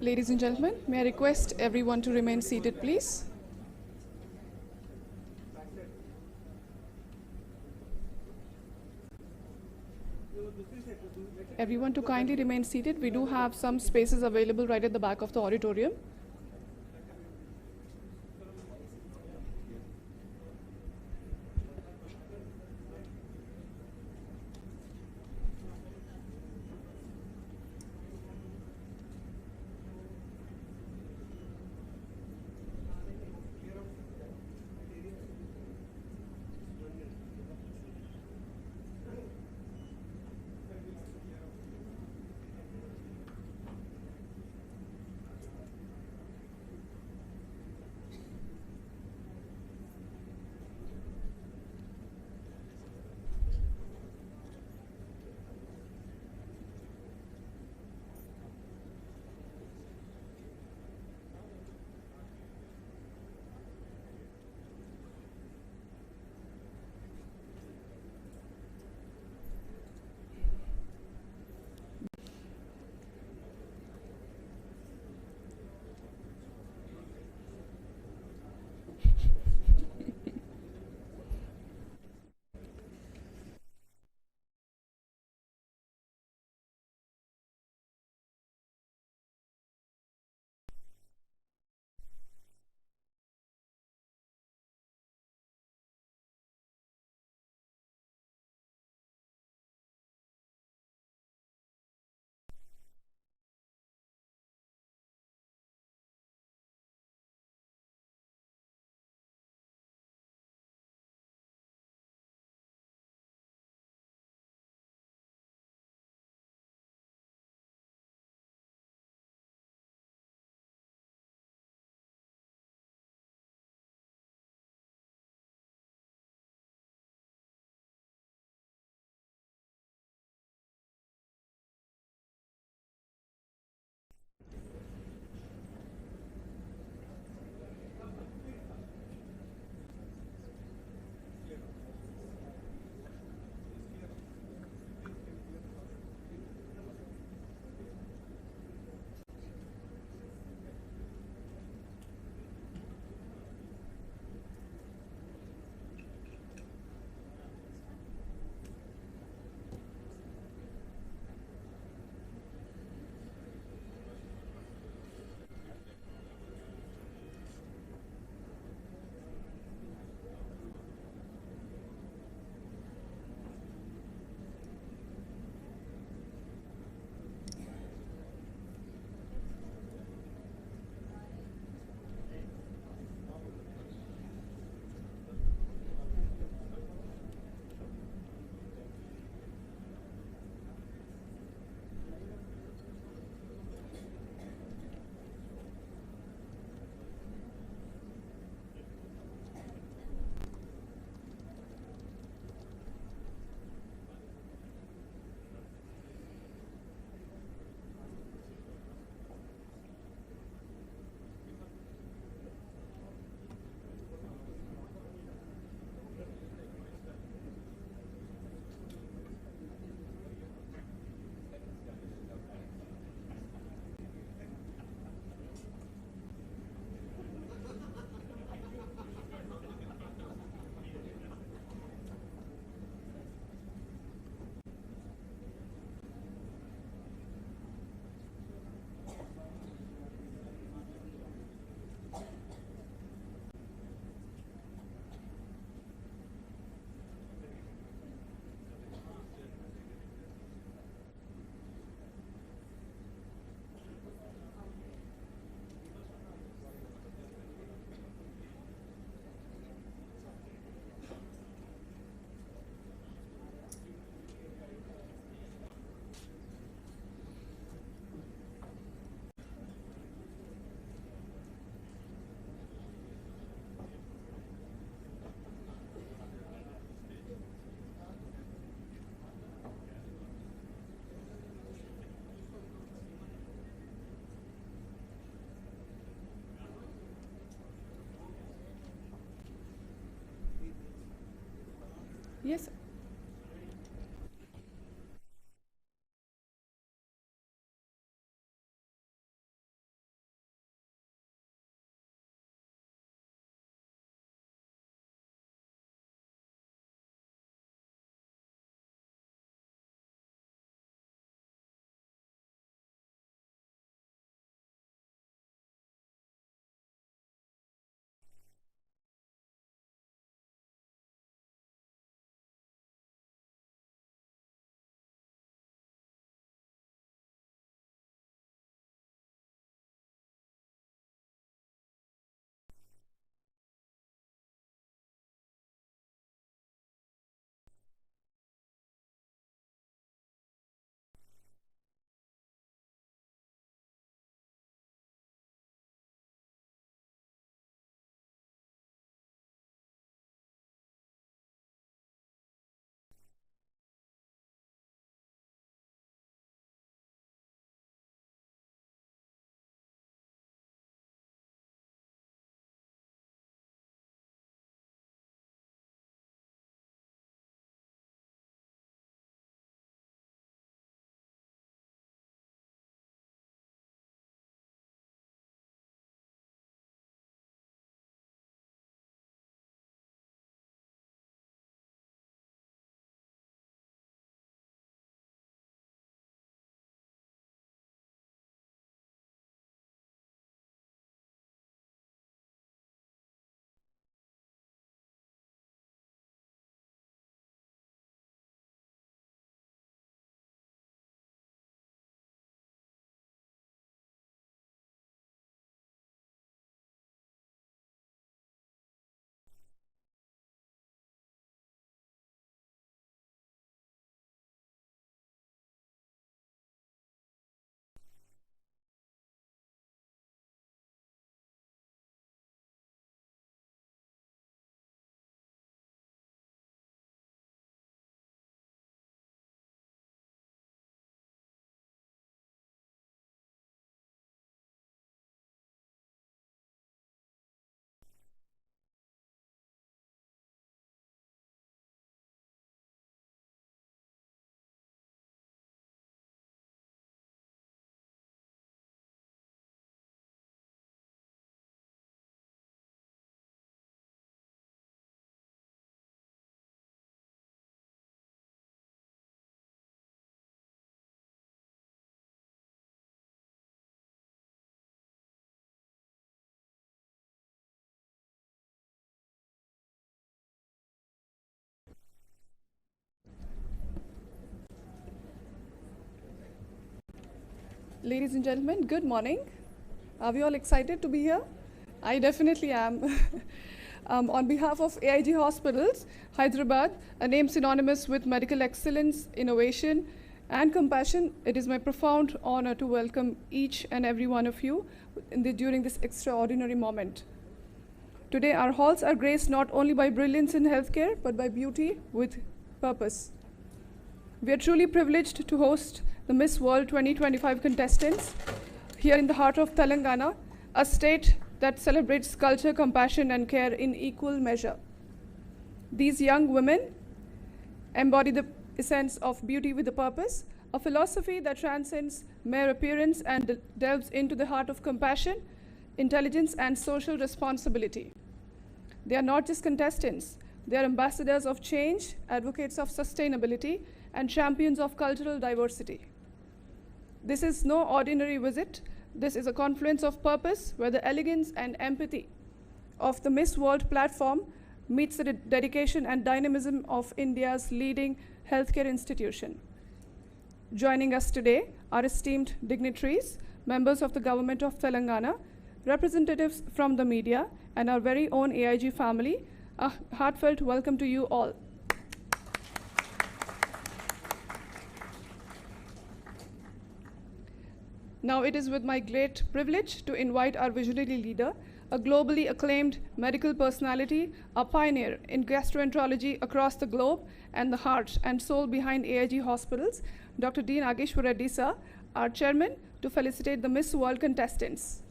Ladies and gentlemen, may I request everyone to remain seated, please? Everyone to kindly remain seated. We do have some spaces available right at the back of the auditorium. Yes. Ladies and gentlemen, good morning. Are we all excited to be here? I definitely am. On behalf of AIG Hospitals, Hyderabad, a name synonymous with medical excellence, innovation, and compassion, it is my profound honor to welcome each and every one of you during this extraordinary moment. Today, our halls are graced not only by brilliance in healthcare, but by beauty with purpose. We are truly privileged to host the Miss World 2025 contestants here in the heart of Telangana, a state that celebrates culture, compassion, and care in equal measure. These young women embody the essence of beauty with a purpose, a philosophy that transcends mere appearance and delves into the heart of compassion, intelligence, and social responsibility. They are not just contestants, they are ambassadors of change, advocates of sustainability, and champions of cultural diversity. This is no ordinary visit. This is a confluence of purpose where the elegance and empathy of the Miss World platform meets the dedication and dynamism of India's leading healthcare institution. Joining us today are esteemed dignitaries, members of the Government of Telangana, representatives from the media, and our very own AIG family. A heartfelt welcome to you all. Now it is with my great privilege to invite our visionary leader, a globally acclaimed medical personality, a pioneer in gastroenterology across the globe, and the heart and soul behind AIG Hospitals, Dr. D. Nageshwar Reddy sir, our chairman, to felicitate the Miss World contestants.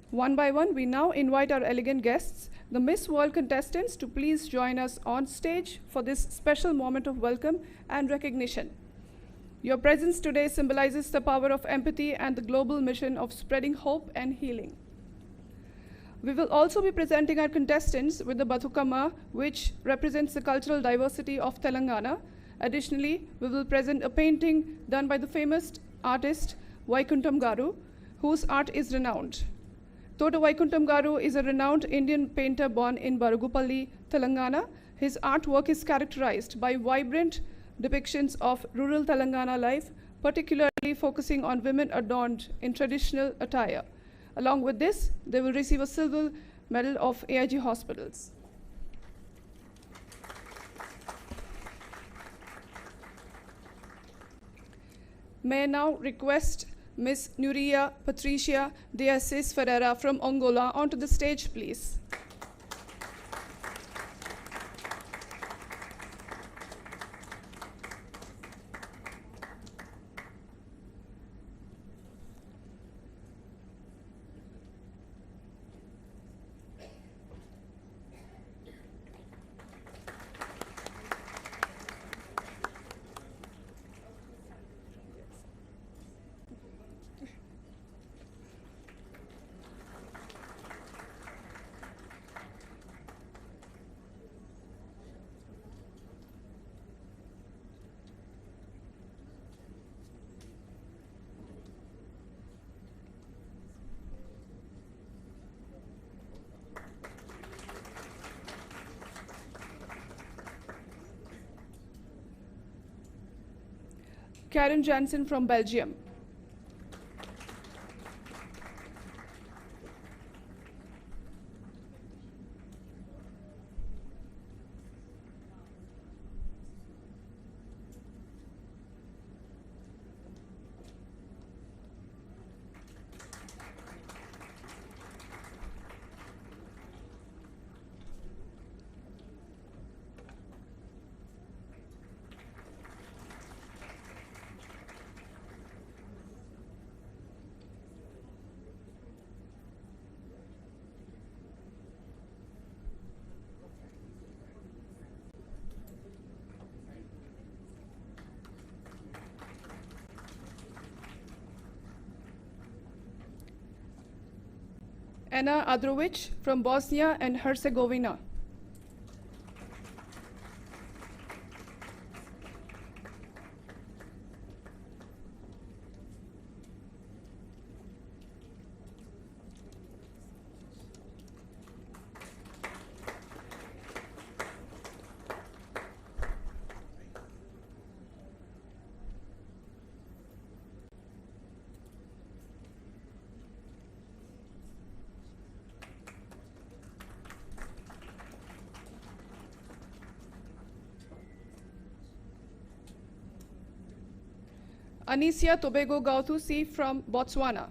One by one, we now invite our elegant guests, the Miss World contestants, to please join us on stage for this special moment of welcome and recognition. Your presence today symbolizes the power of empathy and the global mission of spreading hope and healing. We will also be presenting our contestants with the Bathukama, which represents the cultural diversity of Telangana. Additionally, we will present a painting done by the famous artist Vaikuntham Garu, whose art is renowned. Tota Vaikuntham Garu is a renowned Indian painter born in Gachibowli, Telangana. His artwork is characterized by vibrant depictions of rural Telangana life, particularly focusing on women adorned in traditional attire. Along with this, they will receive a silver medal of AIG Hospitals. May I now request Ms. Nuria Patricia de Assis Ferreira from Angola onto the stage, please. Karen Jansen from Belgium. Anna Adrovic from Bosnia and Herzegovina. Anicia Tobago Gauthusi from Botswana.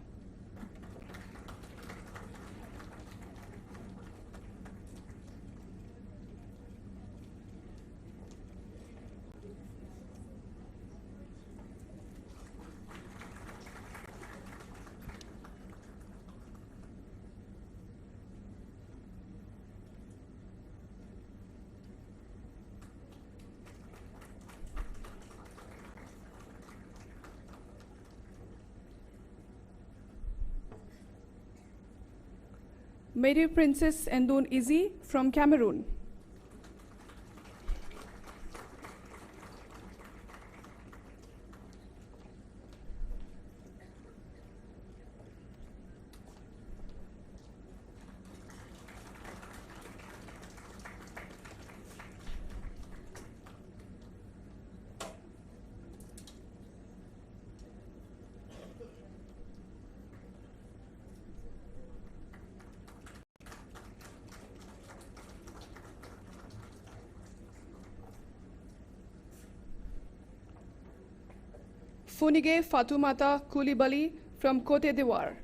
Mary Princess Endun Izzy from Cameroon. Funige Fatoumata Coulibaly from Côte d'Ivoire.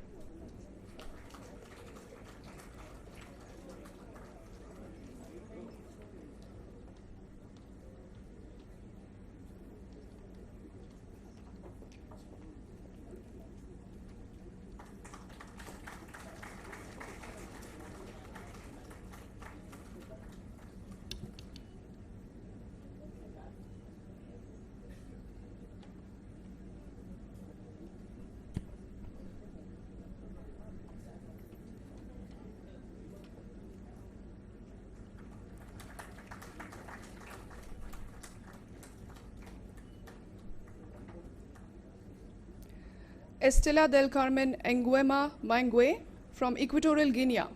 Estela del Carmen Nguema Mangwe from Equatorial Guinea.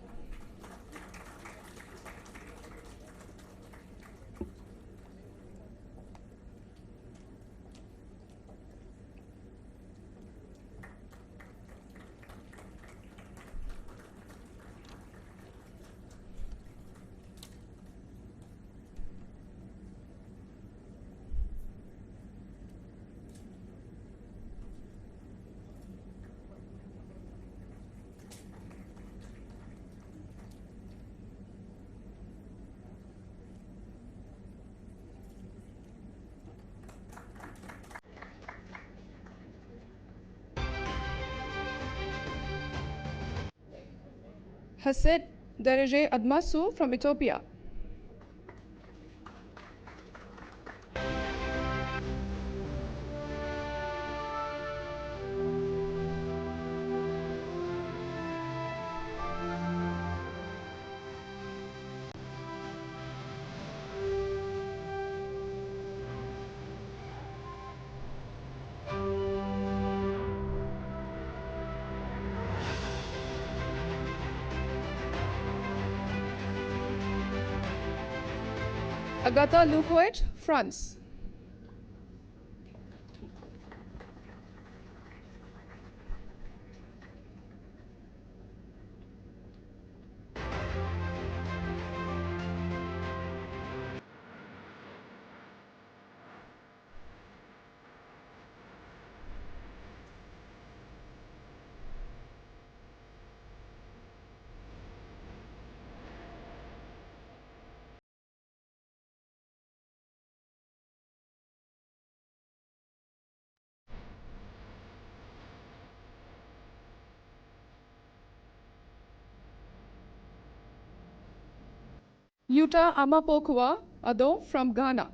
Hasset Derege Admasu from Ethiopia. Agatha Lukoet, France. Yuta Amapokua Ado from Ghana.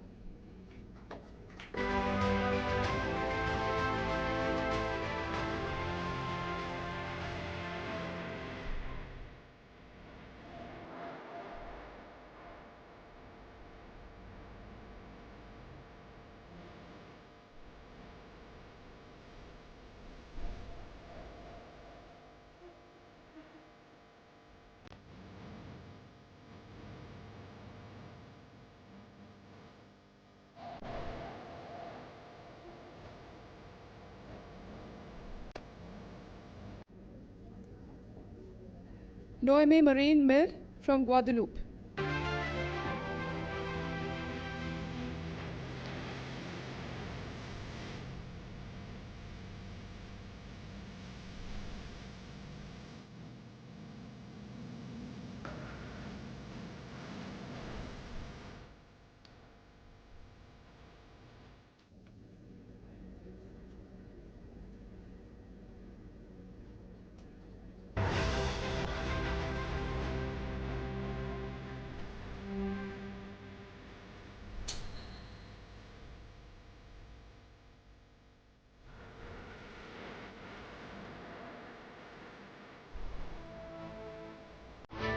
Noemi Marine Mill from Guadeloupe.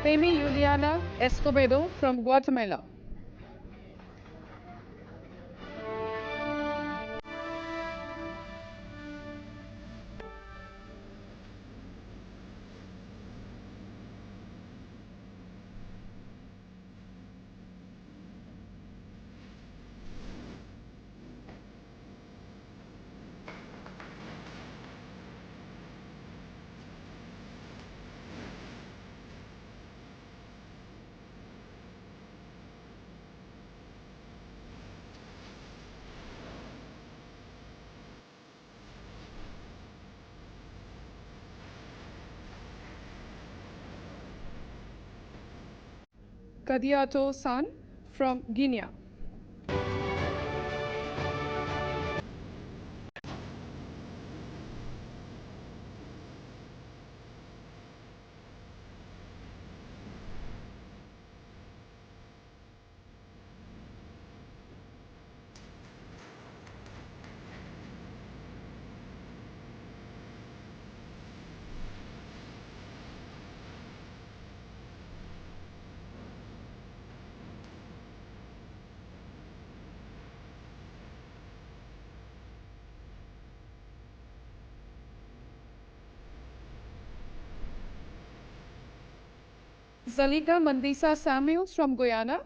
Femi Juliana Escobedo from Guatemala. Kadiato San from Guinea. Zalika Mandisa Samuels from Guyana.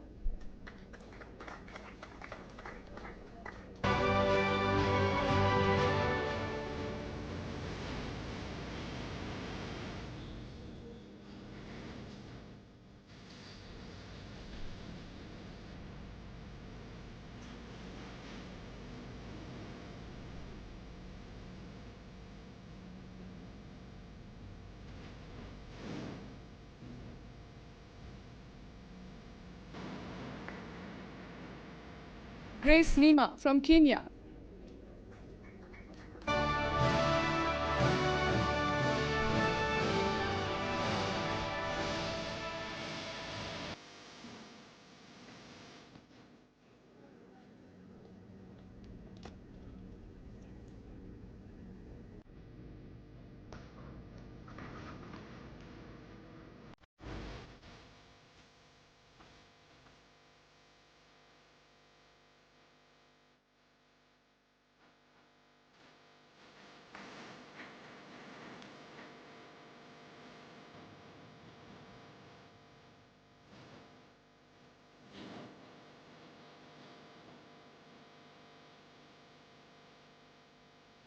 Grace Lima from Kenya.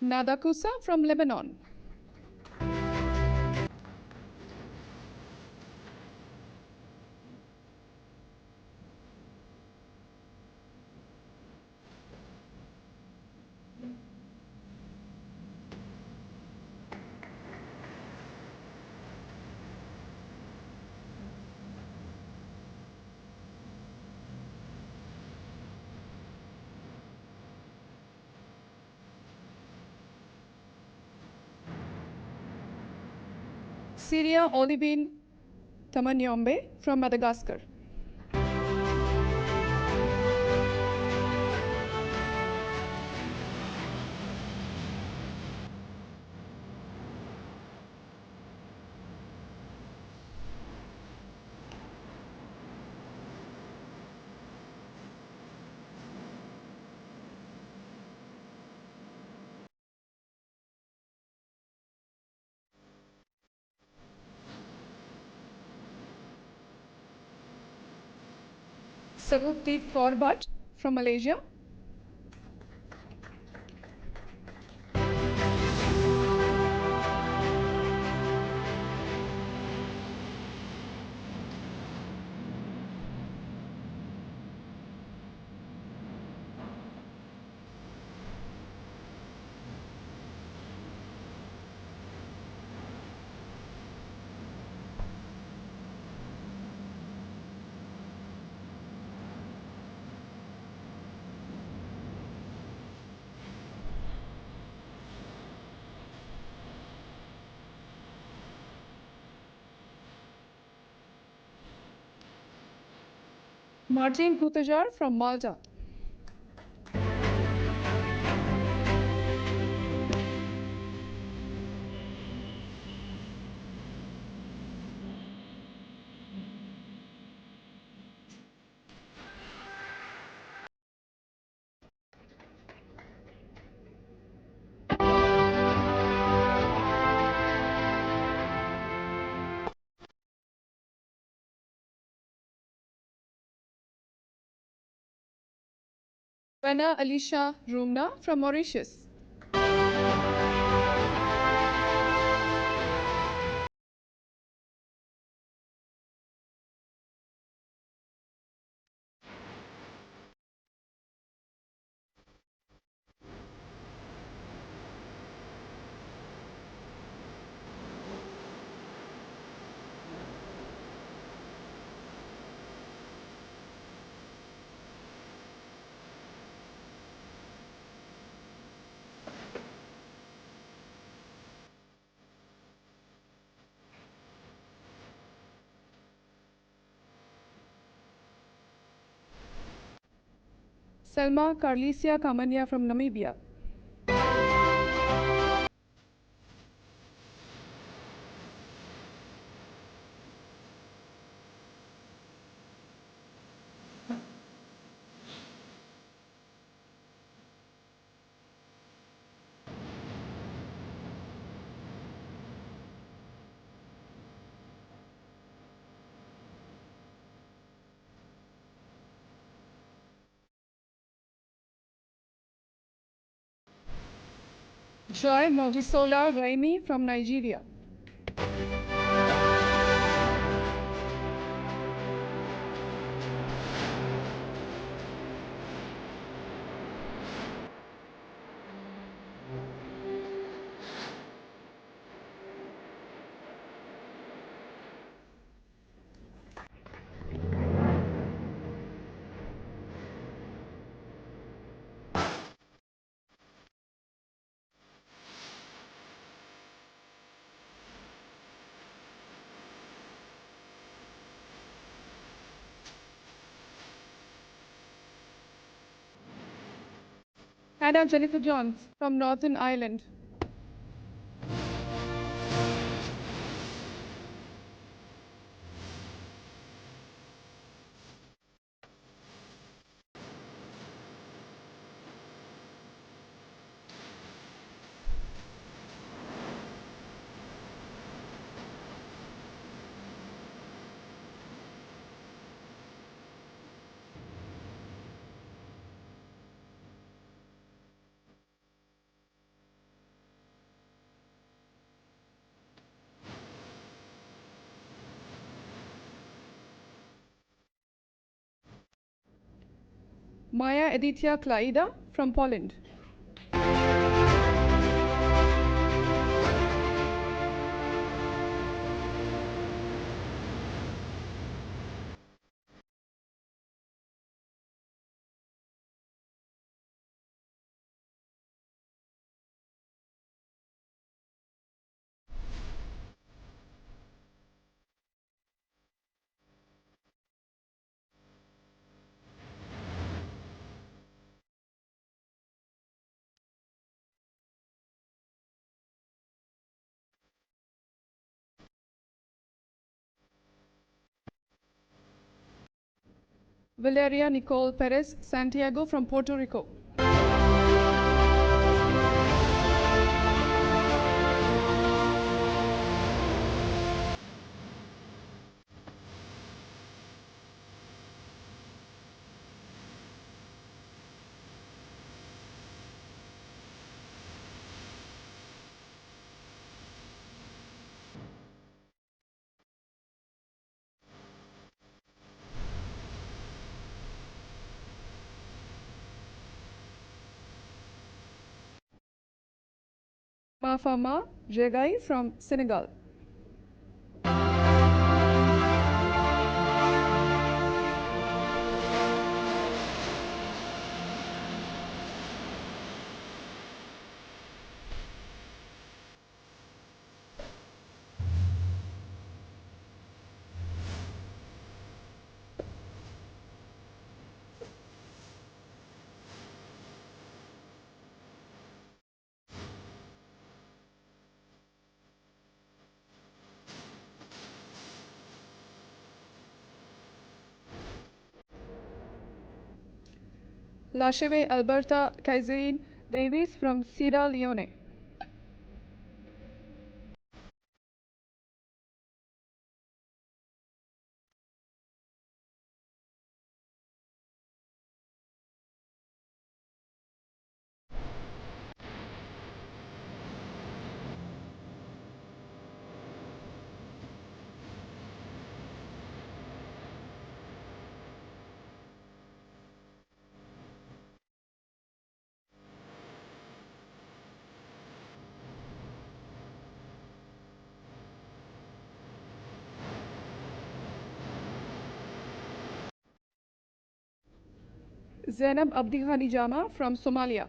Nadakusa from Lebanon. Syria Olivine Tamanyombe from Madagascar. Sarupdeep Korbat from Malaysia. Martin Kutajar from Malta. Buena Alicia Rumna from Mauritius. Selma Carlisia Kamania from Namibia. Joy Mogisola Raimi from Nigeria. Hannah Jennifer Johns from Northern Ireland. Maya Edithia Klaida from Poland. Valeria Nicole Perez Santiago from Puerto Rico. Mafama Jegai from Senegal. Lasheve Alberta Kaiserin Davies from Sierra Leone. Zainab Abdighani Jama from Somalia.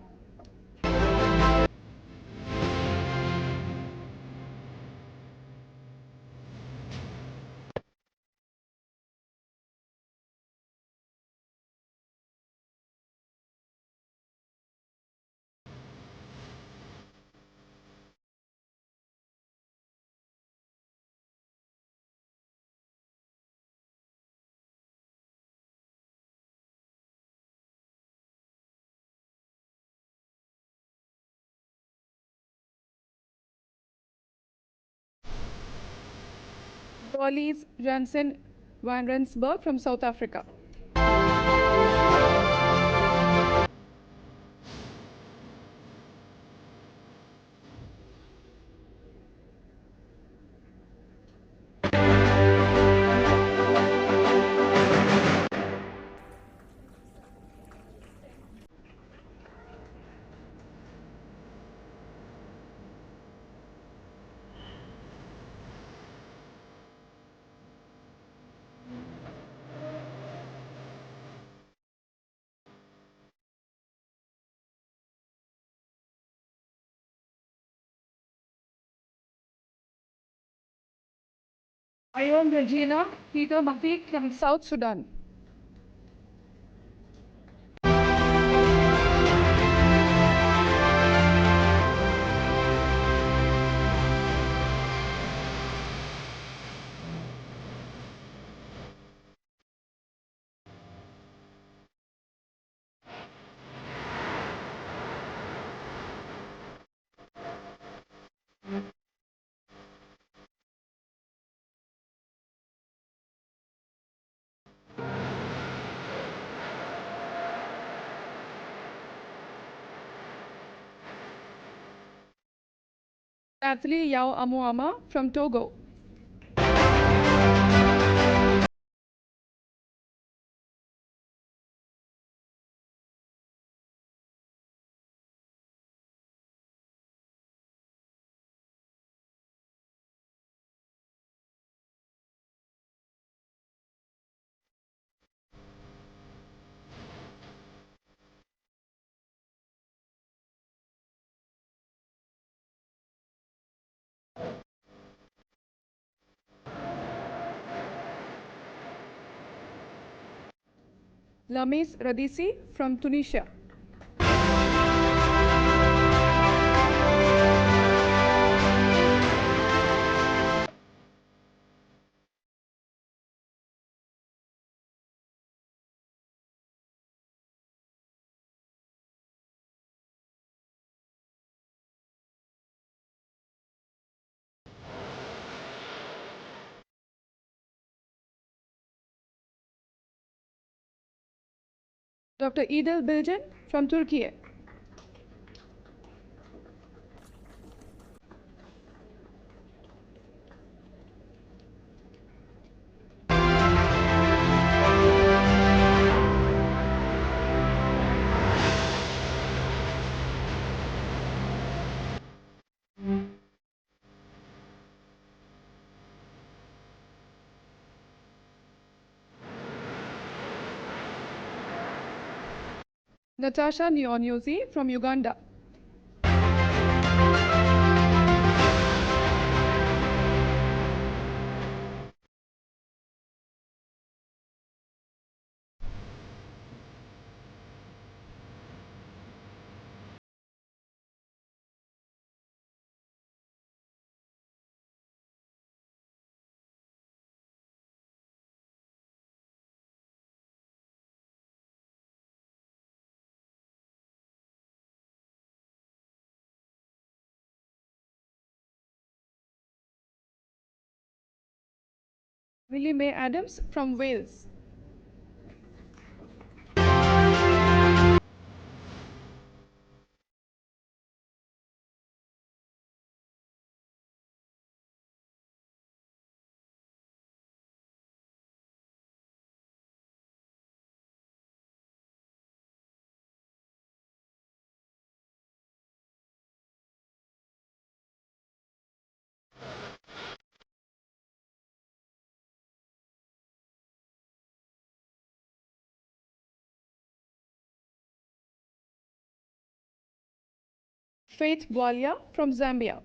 Dolly's Jansen van Rensburg from South Africa. Ayon Regina Peter Mafiq from South Sudan. Natalie Yao Amuama from Togo. Lamis Radisi from Tunisia. Dr. Idil Bilgin from Turkey. Natasha Nyonyuzi from Uganda. Willie Mae Adams from Wales. Faith Bwalia from Zambia.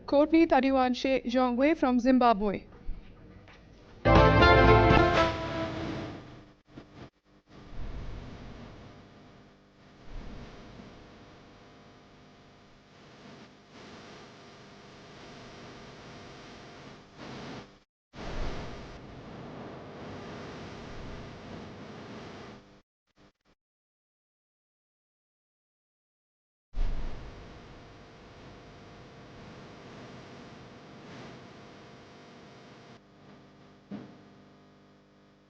Courtney Tariwanshe Jongwe from Zimbabwe.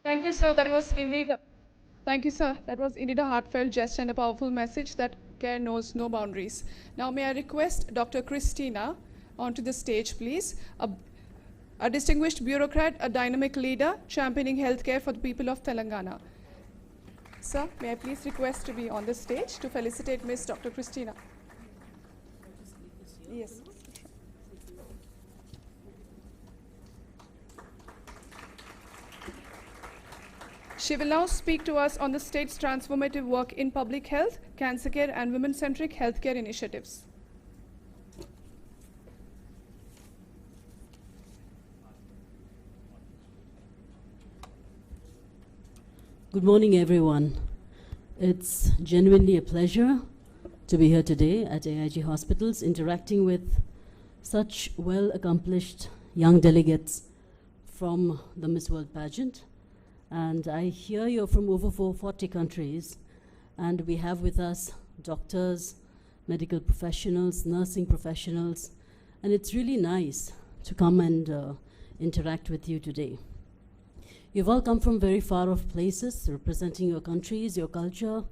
Thank you, sir. That was indeed thank you, sir. That was indeed a heartfelt gesture and a powerful message that care knows no boundaries. Now, may I request Dr. Christina onto the stage, please. A distinguished bureaucrat, a dynamic leader, championing healthcare for the people of Telangana. Sir, may I please request to be on the stage to felicitate Miss Dr. Christina. Yes. She will now speak to us on the state's transformative work in public health, cancer care, and women-centric healthcare initiatives. Good morning, everyone. It's genuinely a pleasure to be here today at AIG Hospitals, interacting with such well-accomplished young delegates from the Miss World pageant. And I hear you're from over 40 countries, and we have with us doctors, medical professionals, nursing professionals, and it's really nice to come and interact with you today. You've all come from very far off places, representing your countries, your culture,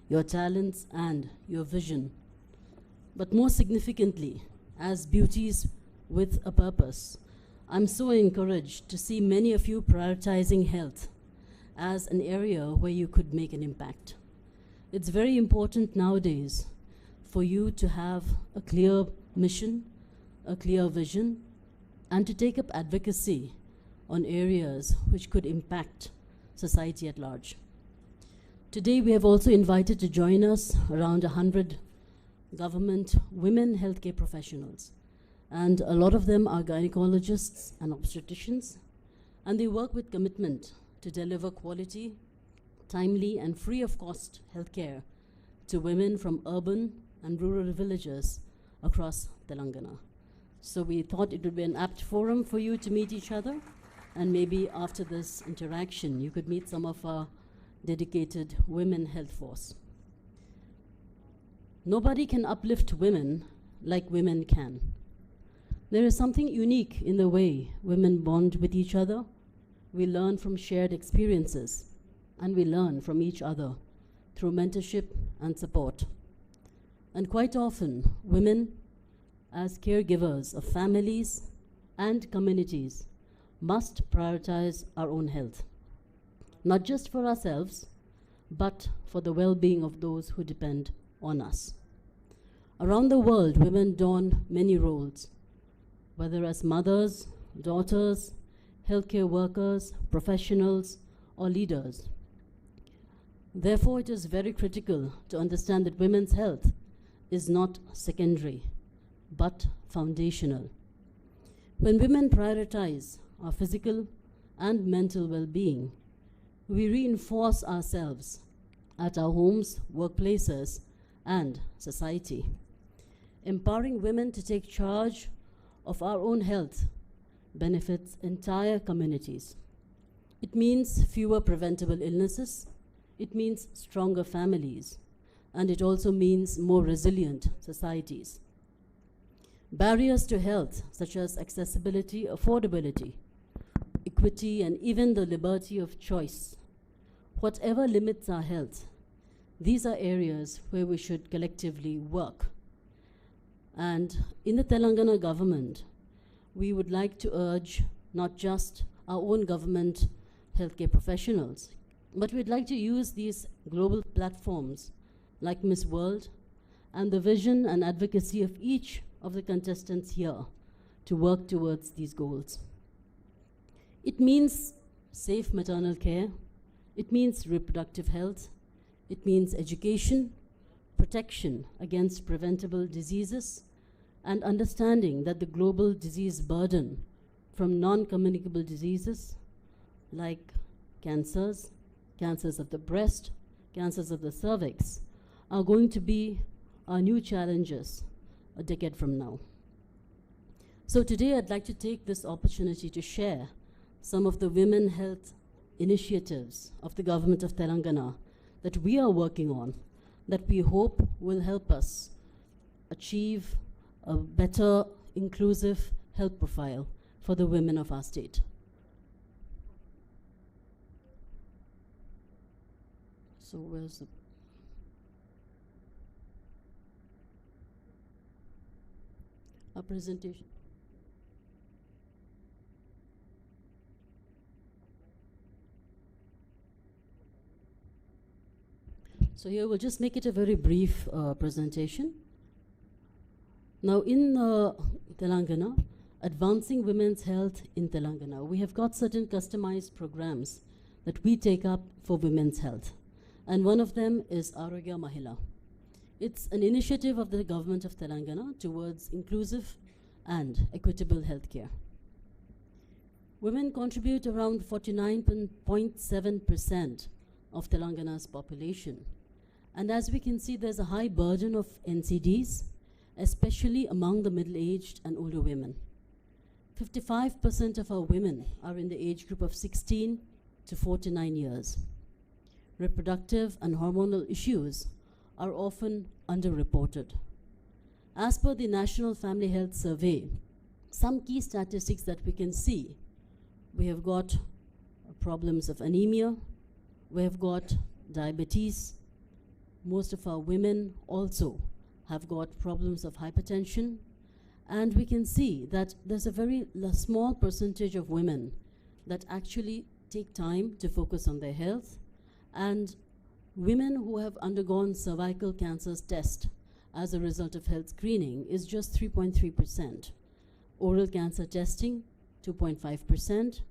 your talents, and your vision. But more significantly, as beauties with a purpose, I'm so encouraged to see many of you prioritizing health as an area where you could make an impact. It's very important nowadays for you to have a clear mission, a clear vision, and to take up advocacy on areas which could impact society at large. Today we have also invited to join us around 100 government women healthcare professionals, and a lot of them are gynecologists and obstetricians, and they work with commitment to deliver quality, timely, and free of cost healthcare to women from urban and rural villages across Telangana. So we thought it would be an apt forum for you to meet each other, and maybe after this interaction, you could meet some of our dedicated women health force. Nobody can uplift women like women can. There is something unique in the way women bond with each other. We learn from shared experiences, and we learn from each other through mentorship and support. And quite often, women, as caregivers of families and communities, must prioritize our own health, not just for ourselves, but for the well-being of those who depend on us. Around the world, women don many roles, whether as mothers, daughters, healthcare workers, professionals, or leaders. Therefore, it is very critical to understand that women's health is not secondary, but foundational. When women prioritize our physical and mental well-being, we reinforce ourselves at our homes, workplaces, and society. Empowering women to take charge of our own health benefits entire communities. It means fewer preventable illnesses, it means stronger families, and it also means more resilient societies. Barriers to health, such as accessibility, affordability, equity, and even the liberty of choice, whatever limits our health, these are areas where we should collectively work. And in the Telangana government, we would like to urge not just our own government healthcare professionals, but we'd like to use these global platforms like Miss World and the vision and advocacy of each of the contestants here to work towards these goals. It means safe maternal care, it means reproductive health, it means education, protection against preventable diseases, and understanding that the global disease burden from non-communicable diseases like cancers, cancers of the breast, cancers of the cervix, are going to be our new challenges a decade from now. So today I'd like to take this opportunity to share some of the women health initiatives of the government of Telangana that we are working on, that we hope will help us achieve a better, inclusive health profile for the women of our state. So where's the... our presentation? So here we'll just make it a very brief presentation. Now in Telangana, advancing women's health in Telangana, we have got certain customized programs that we take up for women's health. And one of them is Arogya Mahila. It's an initiative of the government of Telangana towards inclusive and equitable healthcare. Women contribute around 49.7% of Telangana's population. And as we can see, there's a high burden of NCDs, especially among the middle-aged and older women. 55% of our women are in the age group of 16 to 49 years. Reproductive and hormonal issues are often underreported. As per the National Family Health Survey, some key statistics that we can see, we have got problems of anemia, we have got diabetes, most of our women also have got problems of hypertension, and we can see that there's a very small percentage of women that actually take time to focus on their health, and women who have undergone cervical cancer test as a result of health screening is just 3.3%. Oral cancer testing, 2.5%,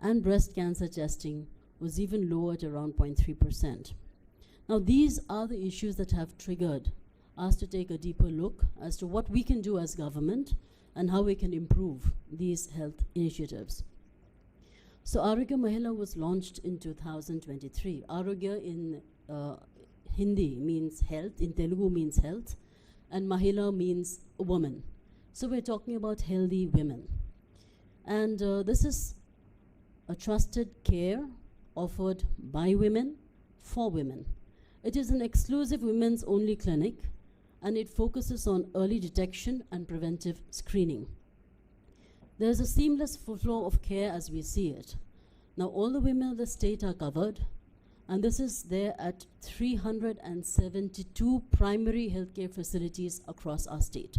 and breast cancer testing was even lower at around 0.3%. Now these are the issues that have triggered us to take a deeper look as to what we can do as government and how we can improve these health initiatives. So Arogya Mahila was launched in 2023. Arogya in Hindi means health, in Telugu means health, and Mahila means a woman. So we're talking about healthy women. And this is a trusted care offered by women for women. It is an exclusive women's only clinic, and it focuses on early detection and preventive screening. There's a seamless flow of care as we see it. Now all the women of the state are covered, and this is there at 372 primary healthcare facilities across our state.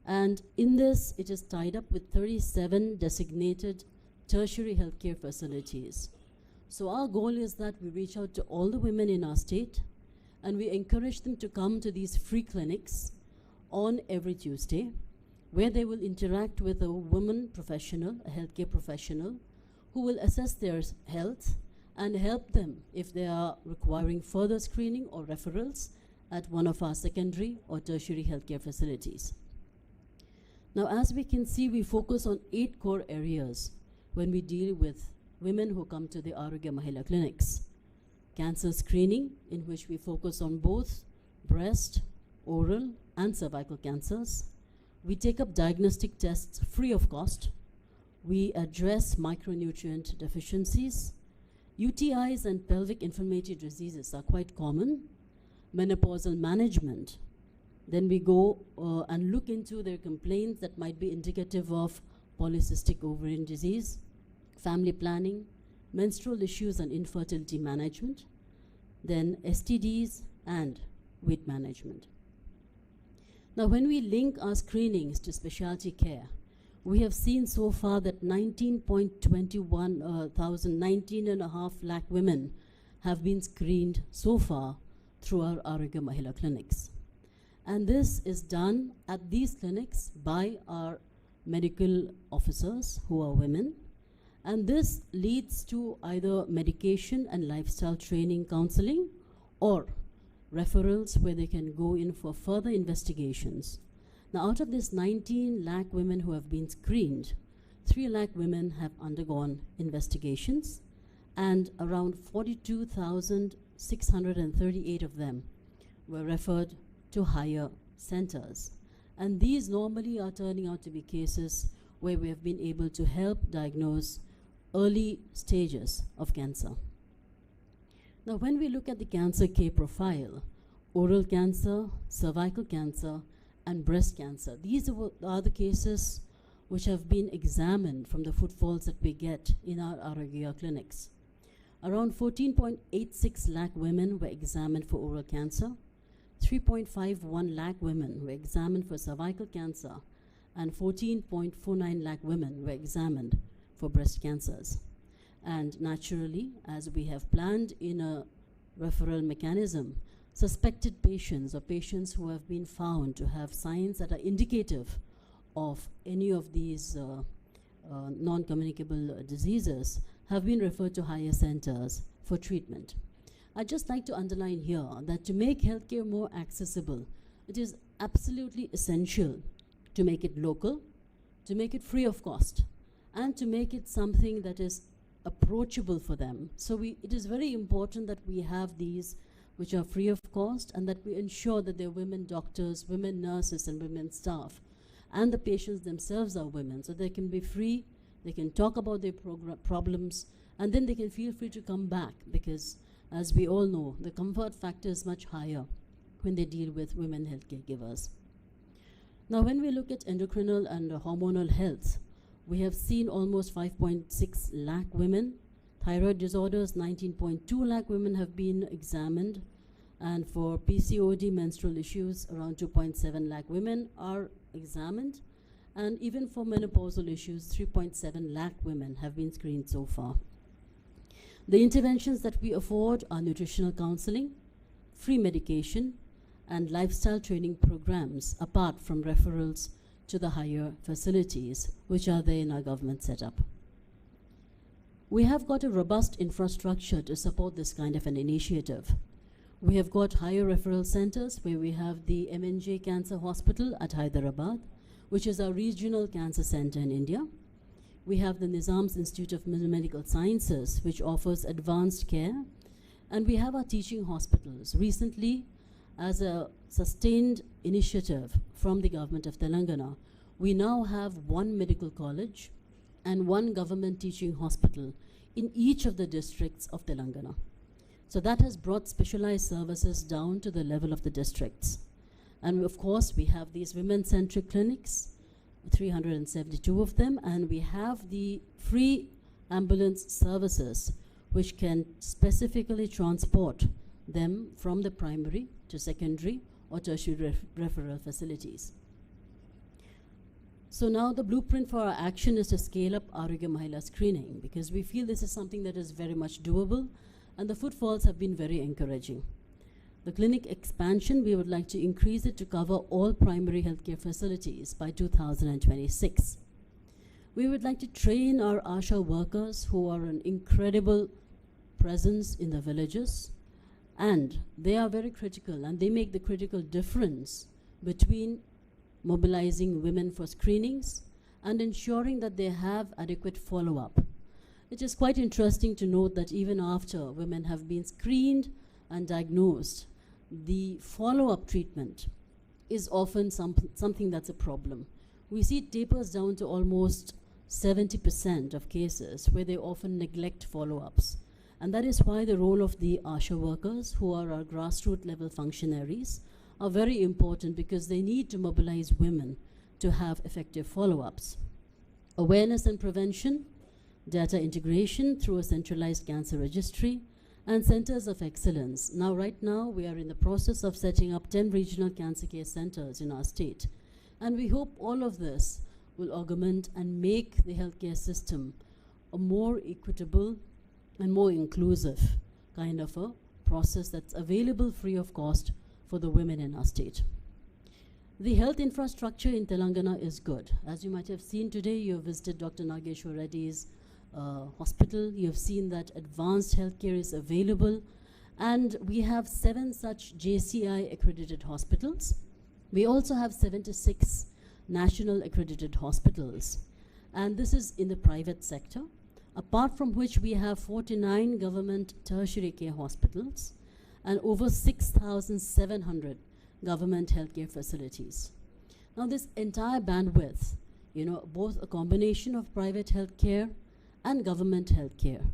And in this, it is tied up with 37 designated tertiary healthcare facilities. So our goal is that we reach out to all the women in our state, and we encourage them to come to these free clinics on every Tuesday, where they will interact with a woman professional, a healthcare professional, who will assess their health and help them if they are requiring further screening or referrals at one of our secondary or tertiary healthcare facilities. Now, as we can see, we focus on 8 core areas when we deal with women who come to the Arogya Mahila clinics. Cancer screening, in which we focus on both breast, oral, and cervical cancers. We take up diagnostic tests free of cost. We address micronutrient deficiencies. UTIs and pelvic inflammatory diseases are quite common. Menopausal management. Then we go and look into their complaints that might be indicative of polycystic ovarian disease, family planning, menstrual issues and infertility management, then STDs and weight management. Now, when we link our screenings to specialty care, we have seen so far that 19.21 lakh women have been screened so far through our Arogya Mahila clinics. And this is done at these clinics by our medical officers who are women. And this leads to either medication and lifestyle training counseling or referrals where they can go in for further investigations. Now, out of this 19 lakh women who have been screened, 3 lakh women have undergone investigations, and around 42,638 of them were referred to higher centers. And these normally are turning out to be cases where we have been able to help diagnose early stages of cancer. Now, when we look at the cancer care profile, oral cancer, cervical cancer, and breast cancer, these are the cases which have been examined from the footfalls that we get in our Arogya clinics. Around 14.86 lakh women were examined for oral cancer, 3.51 lakh women were examined for cervical cancer, and 14.49 lakh women were examined for breast cancers. And naturally, as we have planned in a referral mechanism, suspected patients or patients who have been found to have signs that are indicative of any of these non-communicable diseases have been referred to higher centers for treatment. I'd just like to underline here that to make healthcare more accessible, it is absolutely essential to make it local, to make it free of cost, and to make it something that is approachable for them. So it is very important that we have these which are free of cost, and that we ensure that there are women doctors, women nurses, and women staff, and the patients themselves are women, so they can be free, they can talk about their problems, and then they can feel free to come back, because as we all know, the comfort factor is much higher when they deal with women healthcare givers. Now, when we look at endocrinal and hormonal health, we have seen almost 5.6 lakh women. Thyroid disorders, 19.2 lakh women have been examined. And for PCOD, menstrual issues, around 2.7 lakh women are examined. And even for menopausal issues, 3.7 lakh women have been screened so far. The interventions that we afford are nutritional counseling, free medication, and lifestyle training programs, apart from referrals to the higher facilities, which are there in our government setup. We have got a robust infrastructure to support this kind of an initiative. We have got higher referral centers where we have the MNJ Cancer Hospital at Hyderabad, which is our regional cancer center in India. We have the Nizam's Institute of Medical Sciences, which offers advanced care. And we have our teaching hospitals. Recently, as a sustained initiative from the government of Telangana, we now have one medical college and one government teaching hospital in each of the districts of Telangana. So that has brought specialized services down to the level of the districts. And of course, we have these women-centric clinics, 372 of them, and we have the free ambulance services which can specifically transport them from the primary to secondary or tertiary referral facilities. So now the blueprint for our action is to scale up Arogya Mahila screening, because we feel this is something that is very much doable, and the footfalls have been very encouraging. The clinic expansion, we would like to increase it to cover all primary healthcare facilities by 2026. We would like to train our ASHA workers, who are an incredible presence in the villages, and they are very critical, and they make the critical difference between mobilizing women for screenings and ensuring that they have adequate follow-up. It is quite interesting to note that even after women have been screened and diagnosed, the follow-up treatment is often something that's a problem. We see it tapers down to almost 70% of cases where they often neglect follow-ups. And that is why the role of the ASHA workers, who are our grassroots level functionaries, are very important, because they need to mobilize women to have effective follow-ups. Awareness and prevention, data integration through a centralized cancer registry, and centers of excellence. Now, right now, we are in the process of setting up 10 regional cancer care centers in our state. And we hope all of this will augment and make the healthcare system a more equitable and more inclusive kind of a process that's available free of cost for the women in our state. The health infrastructure in Telangana is good. As you might have seen today, you have visited Dr. Nageshwar Reddy's hospital. You have seen that advanced healthcare is available. And we have 7 such JCI accredited hospitals. We also have 76 national accredited hospitals. And this is in the private sector, apart from which we have 49 government tertiary care hospitals and over 6,700 government healthcare facilities. Now this entire bandwidth, both a combination of private healthcare and government healthcare,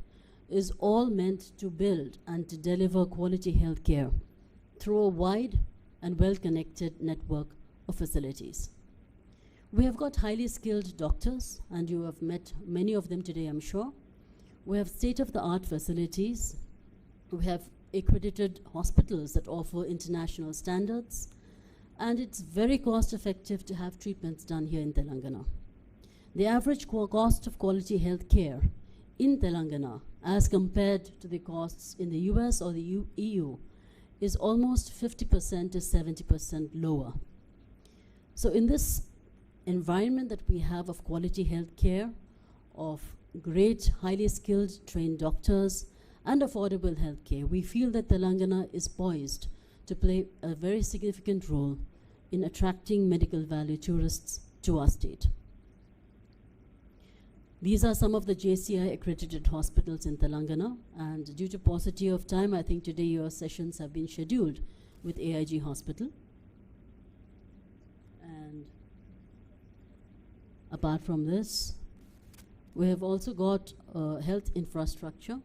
is all meant to build and to deliver quality healthcare through a wide and well-connected network of facilities. We have got highly skilled doctors, and you have met many of them today, I'm sure. We have state-of-the-art facilities. We have accredited hospitals that offer international standards, and it's very cost-effective to have treatments done here in Telangana. The average cost of quality health care in Telangana, as compared to the costs in the US or the EU, is almost 50% to 70% lower. So in this environment that we have of quality health care, of great, highly skilled, trained doctors, and affordable health care, we feel that Telangana is poised to play a very significant role in attracting medical value tourists to our state. These are some of the JCI accredited hospitals in Telangana, and due to paucity of time, I think today your sessions have been scheduled with AIG Hospital. And apart from this, we have also got health infrastructure.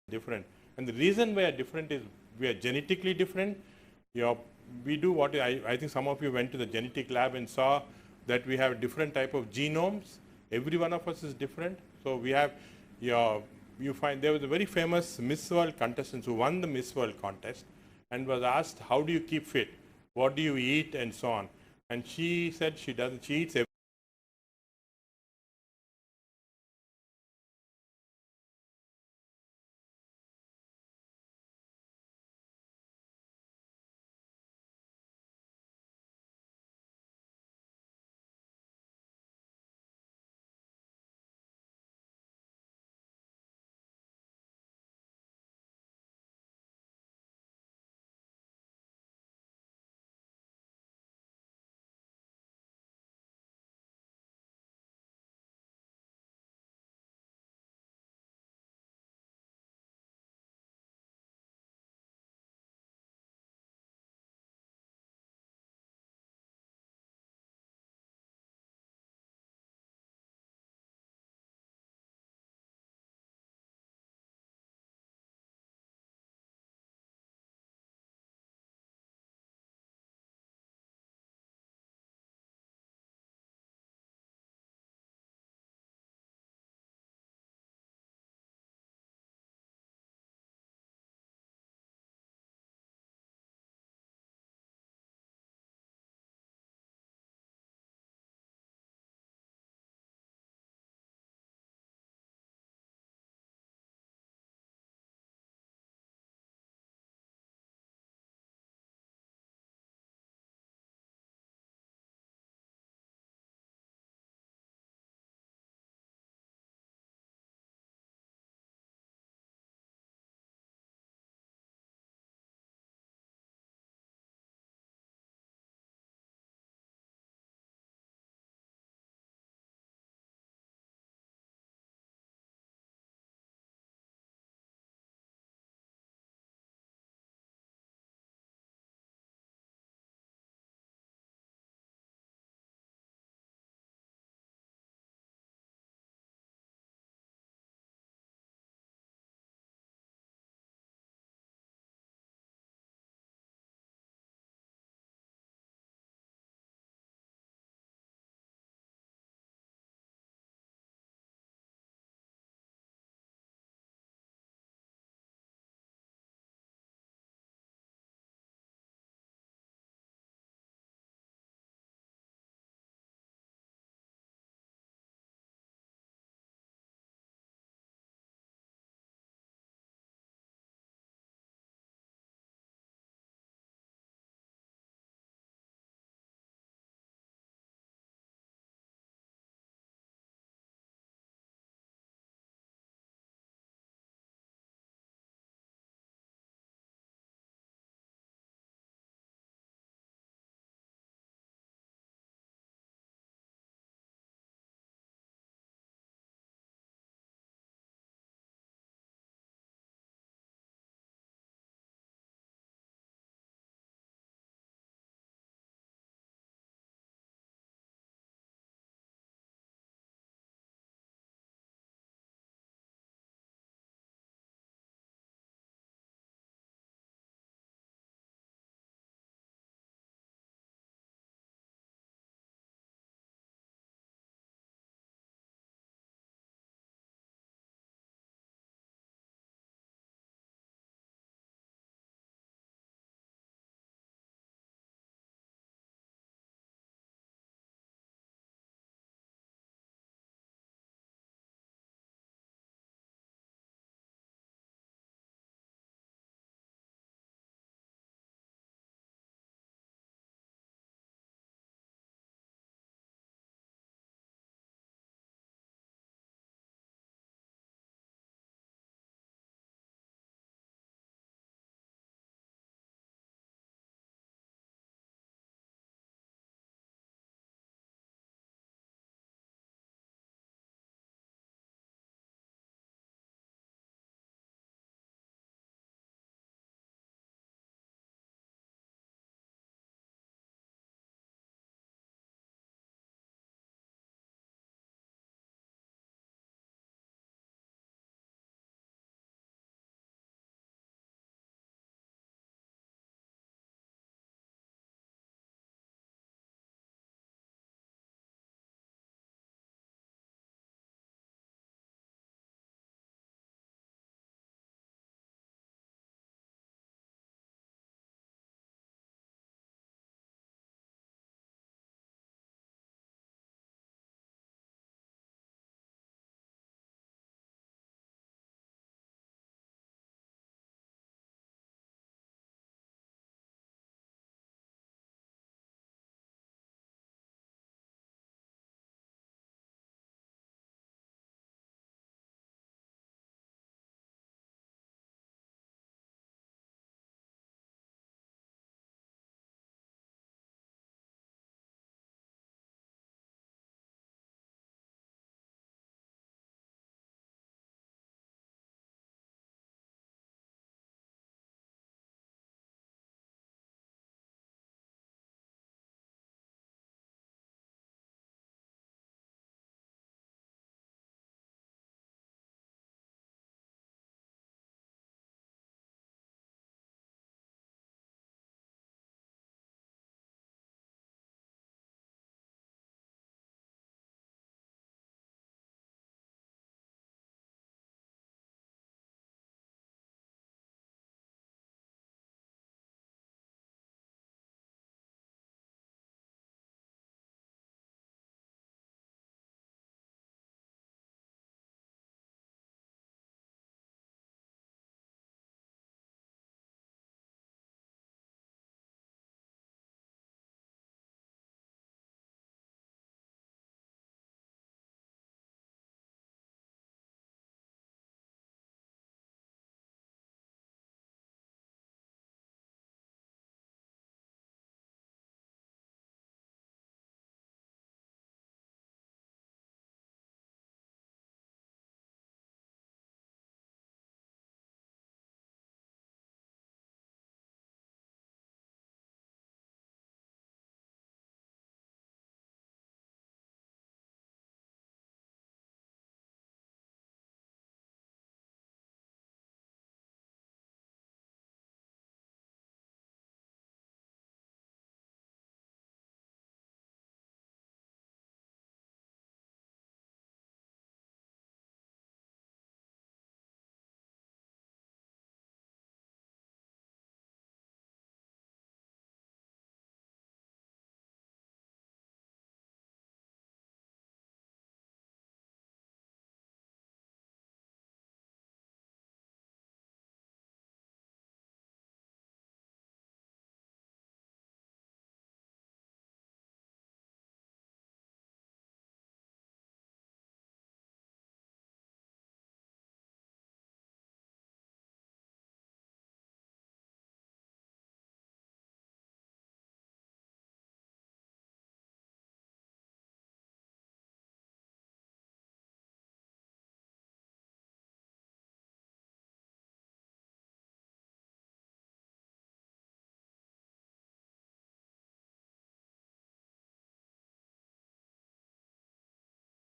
different. And the reason we are different is we are genetically different. We do what I think some of you went to the genetic lab and saw that we have different type of genomes. Every one of us is different. So we have, you find there was a very famous Miss World contestant who won the Miss World contest and was asked, how do you keep fit? What do you eat and so on? And she said she eats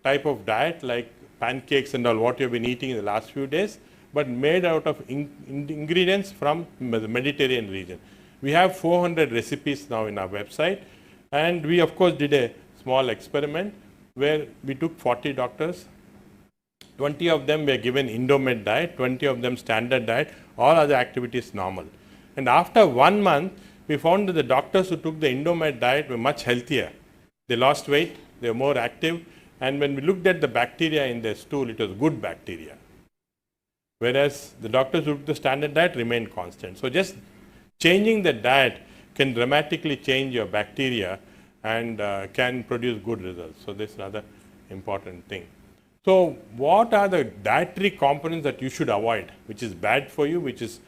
type of diet like pancakes and all what you've been eating in the last few days, but made out of ingredients from the Mediterranean region. We have 400 recipes now in our website, and we of course did a small experiment where we took 40 doctors, 20 of them were given Indomed diet, 20 of them standard diet, all other activities normal. And after 1 month, we found that the doctors who took the Indomed diet were much healthier. They lost weight, they were more active, and when we looked at the bacteria in their stool, it was good bacteria. Whereas the doctors who took the standard diet remained constant. So just changing the diet can dramatically change your bacteria and can produce good results. So this is another important thing. So what are the dietary components that you should avoid, which is bad for you, which is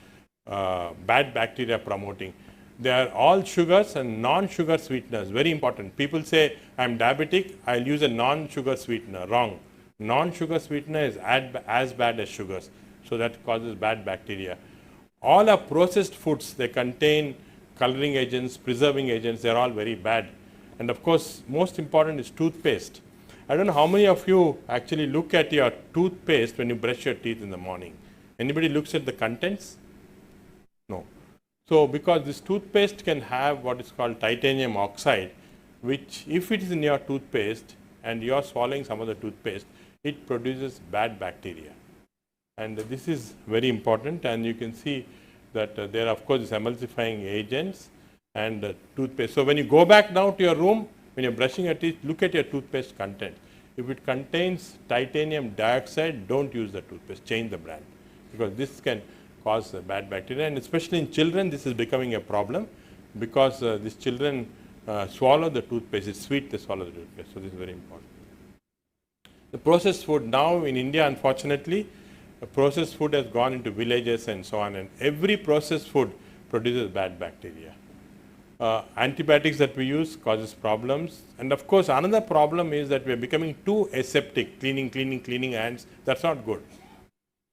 bad bacteria promoting? They are all sugars and non-sugar sweeteners, very important. People say, I'm diabetic, I'll use a non-sugar sweetener. Wrong. Non-sugar sweetener is as bad as sugars. So that causes bad bacteria. All our processed foods, they contain coloring agents, preserving agents, they're all very bad. And of course, most important is toothpaste. I don't know how many of you actually look at your toothpaste when you brush your teeth in the morning. Anybody looks at the contents? No. So because this toothpaste can have what is called titanium oxide, which if it is in your toothpaste and you are swallowing some of the toothpaste, it produces bad bacteria. And this is very important, and you can see that there are of course these emulsifying agents and toothpaste. So when you go back now to your room, when you're brushing your teeth, look at your toothpaste content. If it contains titanium dioxide, don't use the toothpaste, change the brand, because this can cause bad bacteria, and especially in children this is becoming a problem because these children swallow the toothpaste. It's sweet, they swallow the toothpaste, so this is very important. The processed food now in India, unfortunately, processed food has gone into villages and so on, and every processed food produces bad bacteria. Antibiotics that we use causes problems, and of course another problem is that we are becoming too aseptic, cleaning hands. That's not good.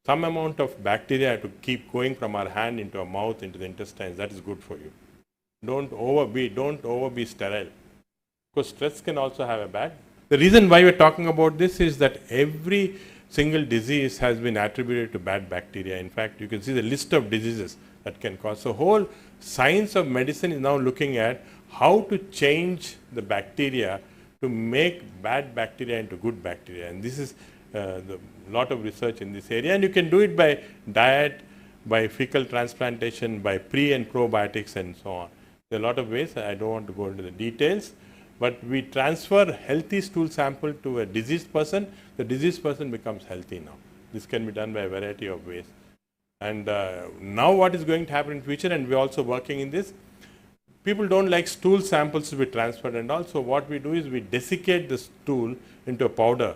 Some amount of bacteria to keep going from our hand into our mouth, into the intestines, that is good for you. Don't overbe sterile, because stress can also have a bad. The reason why we're talking about this is that every single disease has been attributed to bad bacteria. In fact, you can see the list of diseases that can cause. So whole science of medicine is now looking at how to change the bacteria to make bad bacteria into good bacteria. And this is a lot of research in this area. And you can do it by diet, by fecal transplantation, by pre and probiotics and so on. There are a lot of ways. I don't want to go into the details. But we transfer healthy stool sample to a diseased person. The diseased person becomes healthy now. This can be done by a variety of ways. And now what is going to happen in future, and we're also working in this, people don't like stool samples to be transferred, and also what we do is we desiccate the stool into a powder,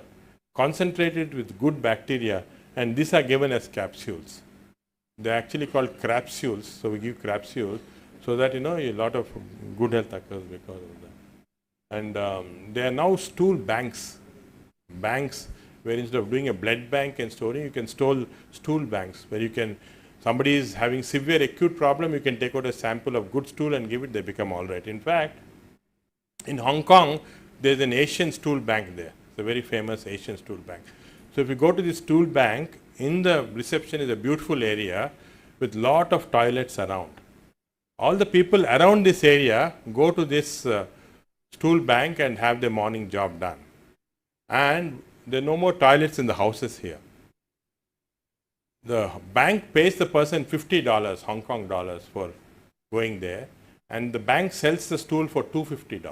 concentrate it with good bacteria, and these are given as capsules. They're actually called crapsules, so we give crapsules so that a lot of good health occurs because of that. And there are now stool banks where instead of doing a blood bank and storing, you can store stool banks where you can, somebody is having severe acute problem, you can take out a sample of good stool and give it, they become all right. In fact, in Hong Kong, there's an Asian stool bank there. It's a very famous Asian stool bank. So if you go to this stool bank, in the reception is a beautiful area with lot of toilets around. All the people around this area go to this stool bank and have their morning job done. And there are no more toilets in the houses here. The bank pays the person $50, Hong Kong dollars, for going there, and the bank sells the stool for $250. So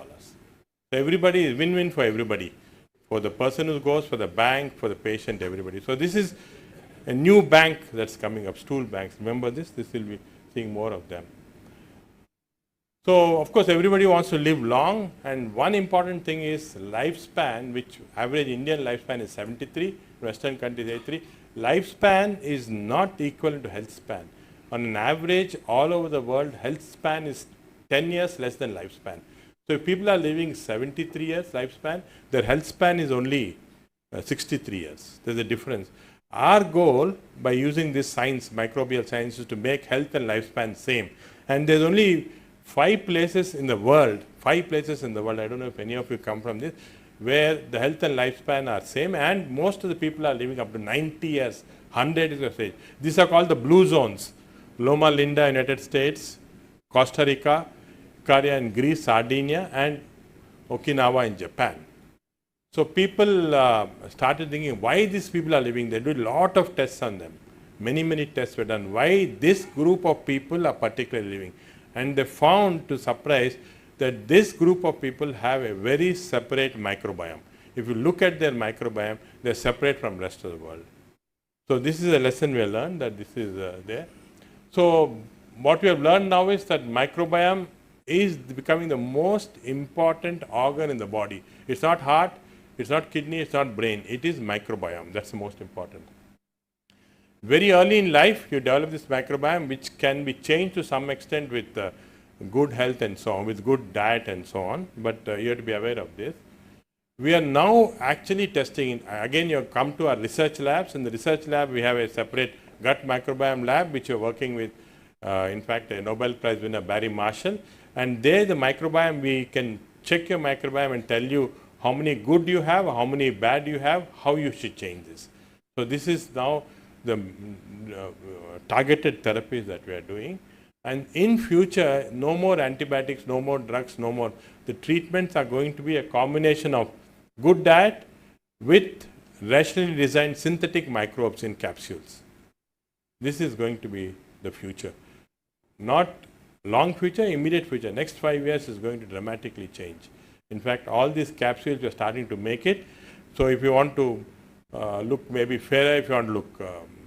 everybody is win-win for everybody. For the person who goes, for the bank, for the patient, everybody. So this is a new bank that's coming up, stool banks. Remember this? This will be seeing more of them. So of course everybody wants to live long, and one important thing is lifespan, which average Indian lifespan is 73, Western countries 83. Lifespan is not equivalent to health span. On an average, all over the world, health span is 10 years less than lifespan. So if people are living 73 years lifespan, their health span is only 63 years. There's a difference. Our goal by using this science, microbial science, is to make health and lifespan same. And there's only 5 places in the world, I don't know if any of you come from this, where the health and lifespan are same, and most of the people are living up to 90 years, 100 years of age. These are called the blue zones. Loma Linda, United States, Costa Rica, Ikaria in Greece, Sardinia, and Okinawa in Japan. So people started thinking why these people are living. They did a lot of tests on them. Many tests were done. Why this group of people are particularly living? And they found, to surprise, that this group of people have a very separate microbiome. If you look at their microbiome, they are separate from the rest of the world. So this is a lesson we have learned, that this is there. So what we have learned now is that microbiome is becoming the most important organ in the body. It's not heart, it's not kidney, it's not brain. It is microbiome. That's the most important. Very early in life, you develop this microbiome, which can be changed to some extent with good health and so on, with good diet and so on. But you have to be aware of this. We are now actually testing. Again, you come to our research labs. In the research lab, we have a separate gut microbiome lab, which you're working with, in fact, a Nobel Prize winner, Barry Marshall. And there, the microbiome, we can check your microbiome and tell you how many good you have, how many bad you have, how you should change this. So this is now the targeted therapies that we are doing. And in future, no more antibiotics, no more drugs, no more. The treatments are going to be a combination of good diet with rationally designed synthetic microbes in capsules. This is going to be the future. Not long future, immediate future. Next 5 years is going to dramatically change. In fact, all these capsules are starting to make it. So if you want to look maybe fairer, if you want to look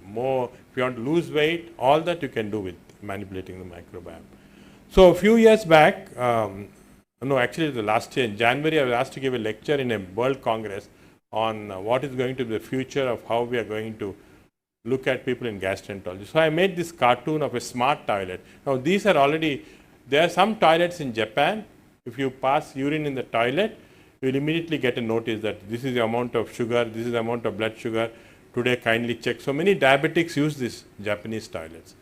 more, if you want to lose weight, all that you can do with manipulating the microbiome. So a few years back, no, actually the last year in January, I was asked to give a lecture in a World Congress on what is going to be the future of how we are going to look at people in gastroenterology. So I made this cartoon of a smart toilet. Now these are already, there are some toilets in Japan. If you pass urine in the toilet, you will immediately get a notice that this is the amount of sugar, this is the amount of blood sugar, today kindly check. So many diabetics use these Japanese toilets.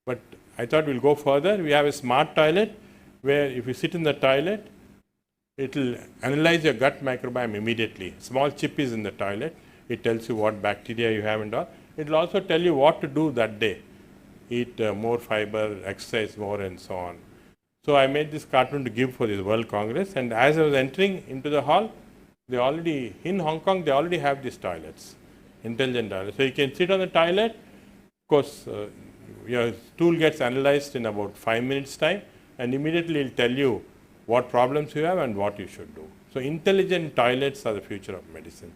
But I thought we'll go further. We have a smart toilet where if you sit in the toilet, it will analyze your gut microbiome immediately. Small chip is in the toilet. It tells you what bacteria you have and all. It will also tell you what to do that day. Eat more fiber, exercise more and so on. So I made this cartoon to give for this World Congress, and as I was entering into the hall, they already, in Hong Kong, they already have these toilets, intelligent toilets. So you can sit on the toilet, of course, your stool gets analyzed in about 5 minutes time, and immediately it will tell you what problems you have and what you should do. So intelligent toilets are the future of medicine.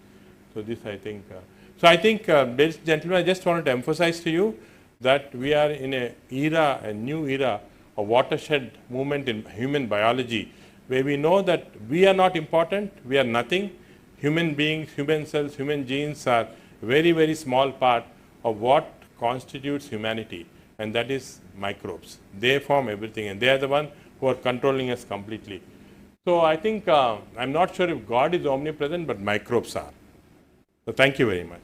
So this I think, ladies and gentlemen, I just wanted to emphasize to you that we are in a era, a new era, a watershed movement in human biology, where we know that we are not important, we are nothing. Human beings, human cells, human genes are a very, very small part of what constitutes humanity, and that is microbes. They form everything, and they are the one who are controlling us completely. So I think, I'm not sure if God is omnipresent, but microbes are. So thank you very much.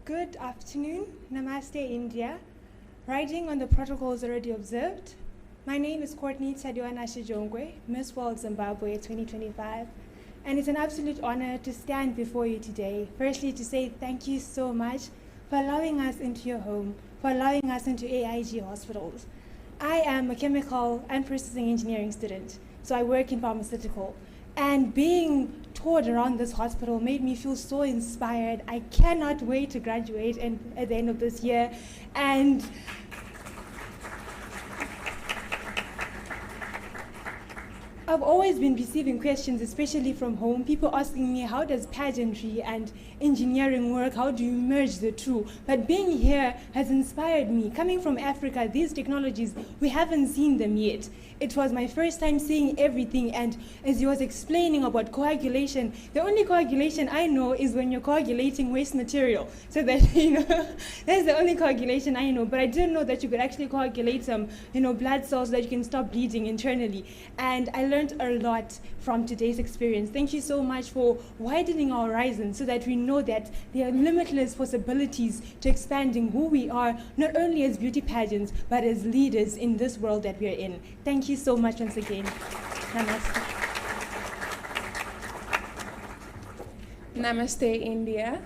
Good afternoon, Namaste India. Riding on the protocols already observed, my name is Courtney Tadiwana Shijongwe, Miss World Zimbabwe 2025, and it's an absolute honor to stand before you today. Firstly, to say thank you so much for allowing us into your home, for allowing us into AIG hospitals. I am a chemical and processing engineering student, so I work in pharmaceutical. And being toured around this hospital made me feel so inspired. I cannot wait to graduate at the end of this year. And I've always been receiving questions, especially from home, people asking me, how does pageantry and engineering work? How do you merge the two? But being here has inspired me. Coming from Africa, these technologies, we haven't seen them yet. It was my first time seeing everything, and as he was explaining about coagulation, the only coagulation I know is when you're coagulating waste material. So that, that's the only coagulation I know, but I didn't know that you could actually coagulate some, blood cells so that you can stop bleeding internally. And I learned a lot from today's experience. Thank you so much for widening our horizons so that we know that there are limitless possibilities to expanding who we are, not only as beauty pageants, but as leaders in this world that we are in. Thank you so much once again. Namaste. Namaste, India.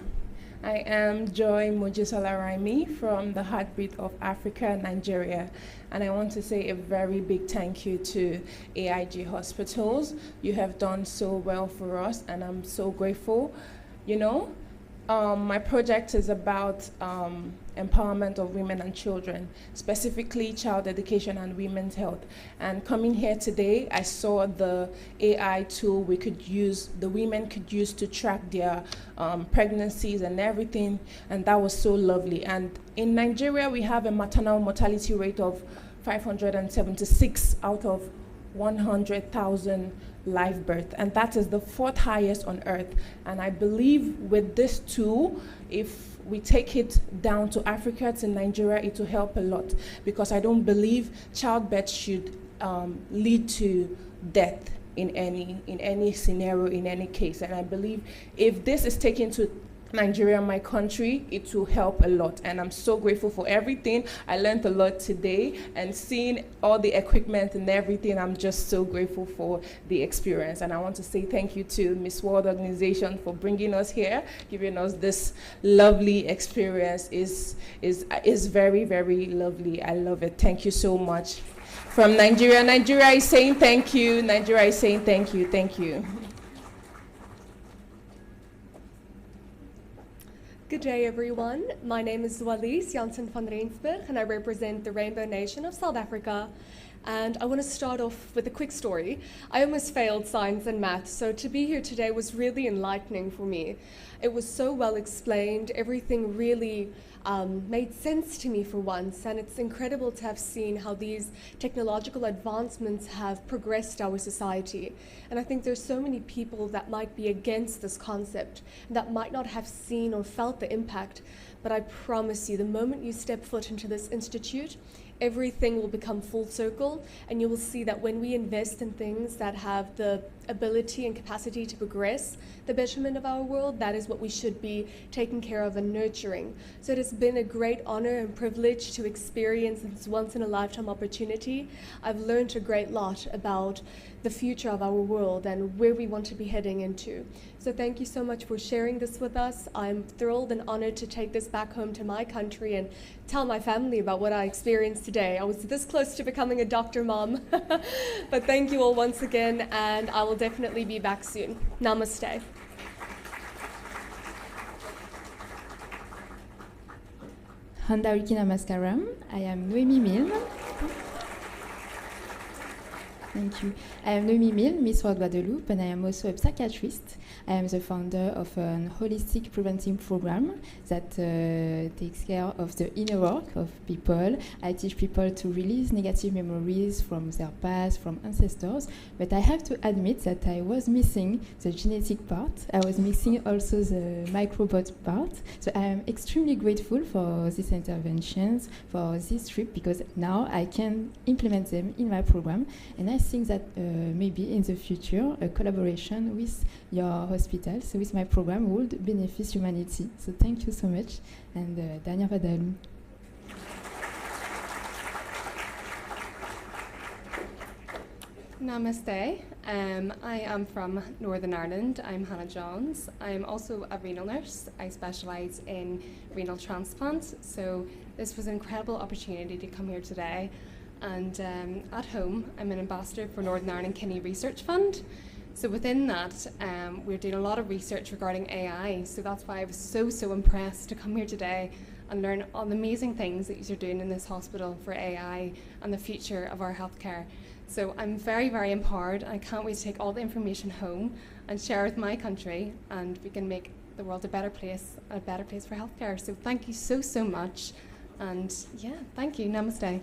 I am Joy Mojisola-Raimi from the Heartbeat of Africa, Nigeria. And I want to say a very big thank you to AIG Hospitals. You have done so well for us, and I'm so grateful. My project is about empowerment of women and children, specifically child education and women's health. And coming here today, I saw the AI tool the women could use to track their pregnancies and everything, and that was so lovely. And in Nigeria, we have a maternal mortality rate of 576 out of 100,000 live birth, and that is the 4th highest on earth. And I believe with this tool, if we take it down to Africa, to Nigeria, it will help a lot, because I don't believe childbirth should lead to death in any scenario, in any case. And I believe if this is taken to Nigeria, my country, it will help a lot. And I'm so grateful for everything. I learned a lot today, and seeing all the equipment and everything, I'm just so grateful for the experience. And I want to say thank you to Miss World Organization for bringing us here, giving us this lovely experience. Is very, very lovely. I love it. Thank you so much. From Nigeria, Nigeria is saying thank you. Nigeria is saying thank you. Thank you. Good day, everyone. My name is Walise Janssen van Rensburg, and I represent the Rainbow Nation of South Africa. And I want to start off with a quick story. I almost failed science and math, so to be here today was really enlightening for me. It was so well explained. Everything really made sense to me for once, and it's incredible to have seen how these technological advancements have progressed our society. And I think there's so many people that might be against this concept, that might not have seen or felt the impact, but I promise you, the moment you step foot into this institute, everything will become full circle, and you will see that when we invest in things that have the ability and capacity to progress the betterment of our world, that is what we should be taking care of and nurturing. So it has been a great honor and privilege to experience this once-in-a-lifetime opportunity. I've learned a great lot about the future of our world and where we want to be heading into. So thank you so much for sharing this with us. I'm thrilled and honored to take this back home to my country and tell my family about what I experienced today. I was this close to becoming a doctor, Mom. But thank you all once again, and I will definitely be back soon. Namaste. Handawiki Namaskaram. I am Noémie Milne. Thank you. I am Noémie Milne, Miss World Guadeloupe, and I am also a psychiatrist. I am the founder of an holistic preventive program that takes care of the inner work of people. I teach people to release negative memories from their past, from ancestors. But I have to admit that I was missing the genetic part. I was missing also the microbiome part. So I am extremely grateful for these interventions, for this trip, because now I can implement them in my program. And I think that maybe in the future, a collaboration with your hospital, so with my program, would benefit humanity. So thank you so much, and Dhanyavadalu. Namaste. I am from Northern Ireland. I'm Hannah Johns. I'm also a renal nurse. I specialise in renal transplants. So this was an incredible opportunity to come here today. And at home, I'm an ambassador for Northern Ireland Kidney Research Fund. So within that, we're doing a lot of research regarding AI. So that's why I was so impressed to come here today and learn all the amazing things that you're doing in this hospital for AI and the future of our healthcare. So I'm very, very empowered. I can't wait to take all the information home and share it with my country, and we can make the world a better place for healthcare. So thank you so, so much. And yeah, thank you. Namaste.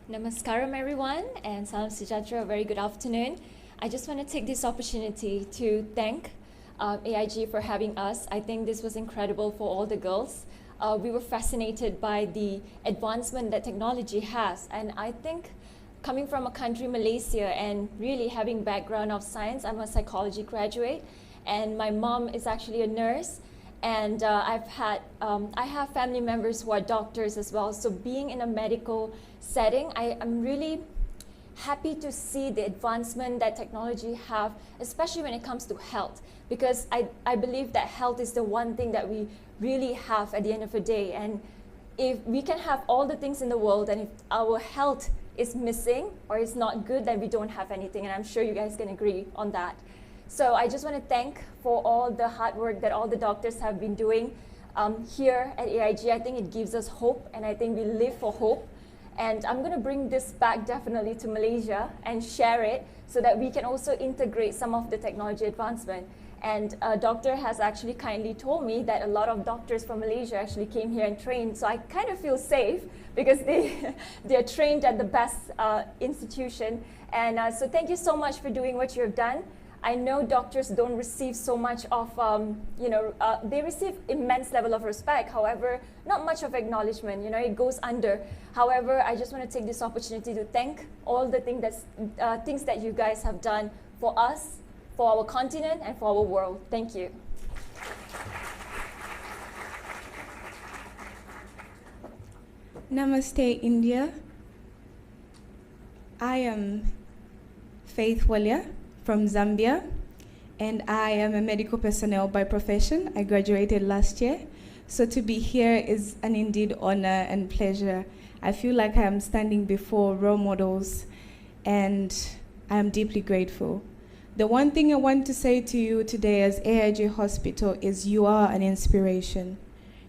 Namaskaram everyone, and Salam Sejatra, a very good afternoon. I just want to take this opportunity to thank AIG for having us. I think this was incredible for all the girls. We were fascinated by the advancement that technology has, and I think coming from a country, Malaysia, and really having background of science, I'm a psychology graduate, and my mom is actually a nurse, and I have family members who are doctors as well. So being in a medical setting, I am really happy to see the advancement that technology have, especially when it comes to health, because I believe that health is the one thing that we really have at the end of the day. And if we can have all the things in the world, and if our health is missing or is not good, then we don't have anything, and I'm sure you guys can agree on that. So I just want to thank for all the hard work that all the doctors have been doing here at AIG. I think it gives us hope, and I think we live for hope. And I'm going to bring this back definitely to Malaysia and share it so that we can also integrate some of the technology advancement. And a doctor has actually kindly told me that a lot of doctors from Malaysia actually came here and trained. So I kind of feel safe because they're trained at the best institution. And so thank you so much for doing what you have done. I know doctors don't receive so much of, they receive immense level of respect. However, not much of acknowledgement, it goes under. However, I just want to take this opportunity to thank all the things that you guys have done for us, for our continent, and for our world. Thank you. Namaste, India. I am Faith Walia from Zambia, and I am a medical personnel by profession. I graduated last year. So to be here is an indeed honor and pleasure. I feel like I am standing before role models, and I am deeply grateful. The one thing I want to say to you today as AIG Hospital is you are an inspiration.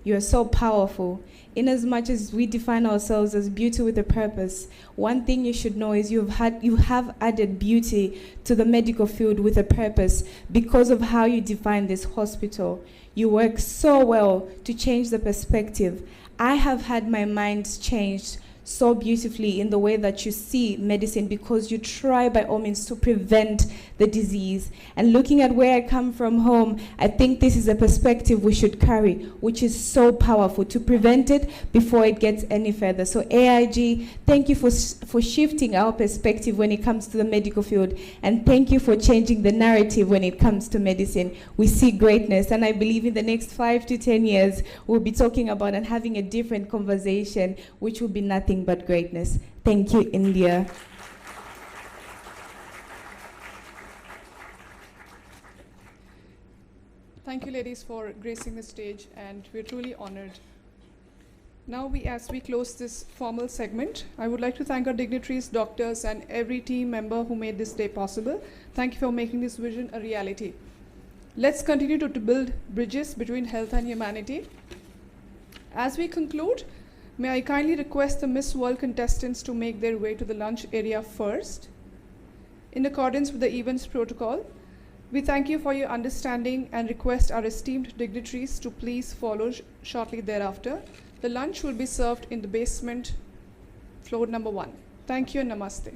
You are so powerful. In as much as we define ourselves as beauty with a purpose, one thing you should know is you have added beauty to the medical field with a purpose because of how you define this hospital. You work so well to change the perspective. I have had my mind changed so beautifully in the way that you see medicine, because you try by all means to prevent the disease. And looking at where I come from home, I think this is a perspective we should carry, which is so powerful, to prevent it before it gets any further. So AIG, thank you for shifting our perspective when it comes to the medical field, and thank you for changing the narrative when it comes to medicine. We see greatness, and I believe in the next 5 to 10 years, we'll be talking about and having a different conversation, which will be nothing but greatness. Thank you, India. Thank you, ladies, for gracing the stage, and we're truly honored. Now, as we close this formal segment, I would like to thank our dignitaries, doctors, and every team member who made this day possible. Thank you for making this vision a reality. Let's continue to build bridges between health and humanity. As we conclude, may I kindly request the Miss World contestants to make their way to the lunch area first. In accordance with the event's protocol, we thank you for your understanding and request our esteemed dignitaries to please follow shortly thereafter. The lunch will be served in the basement, floor number 1. Thank you and namaste.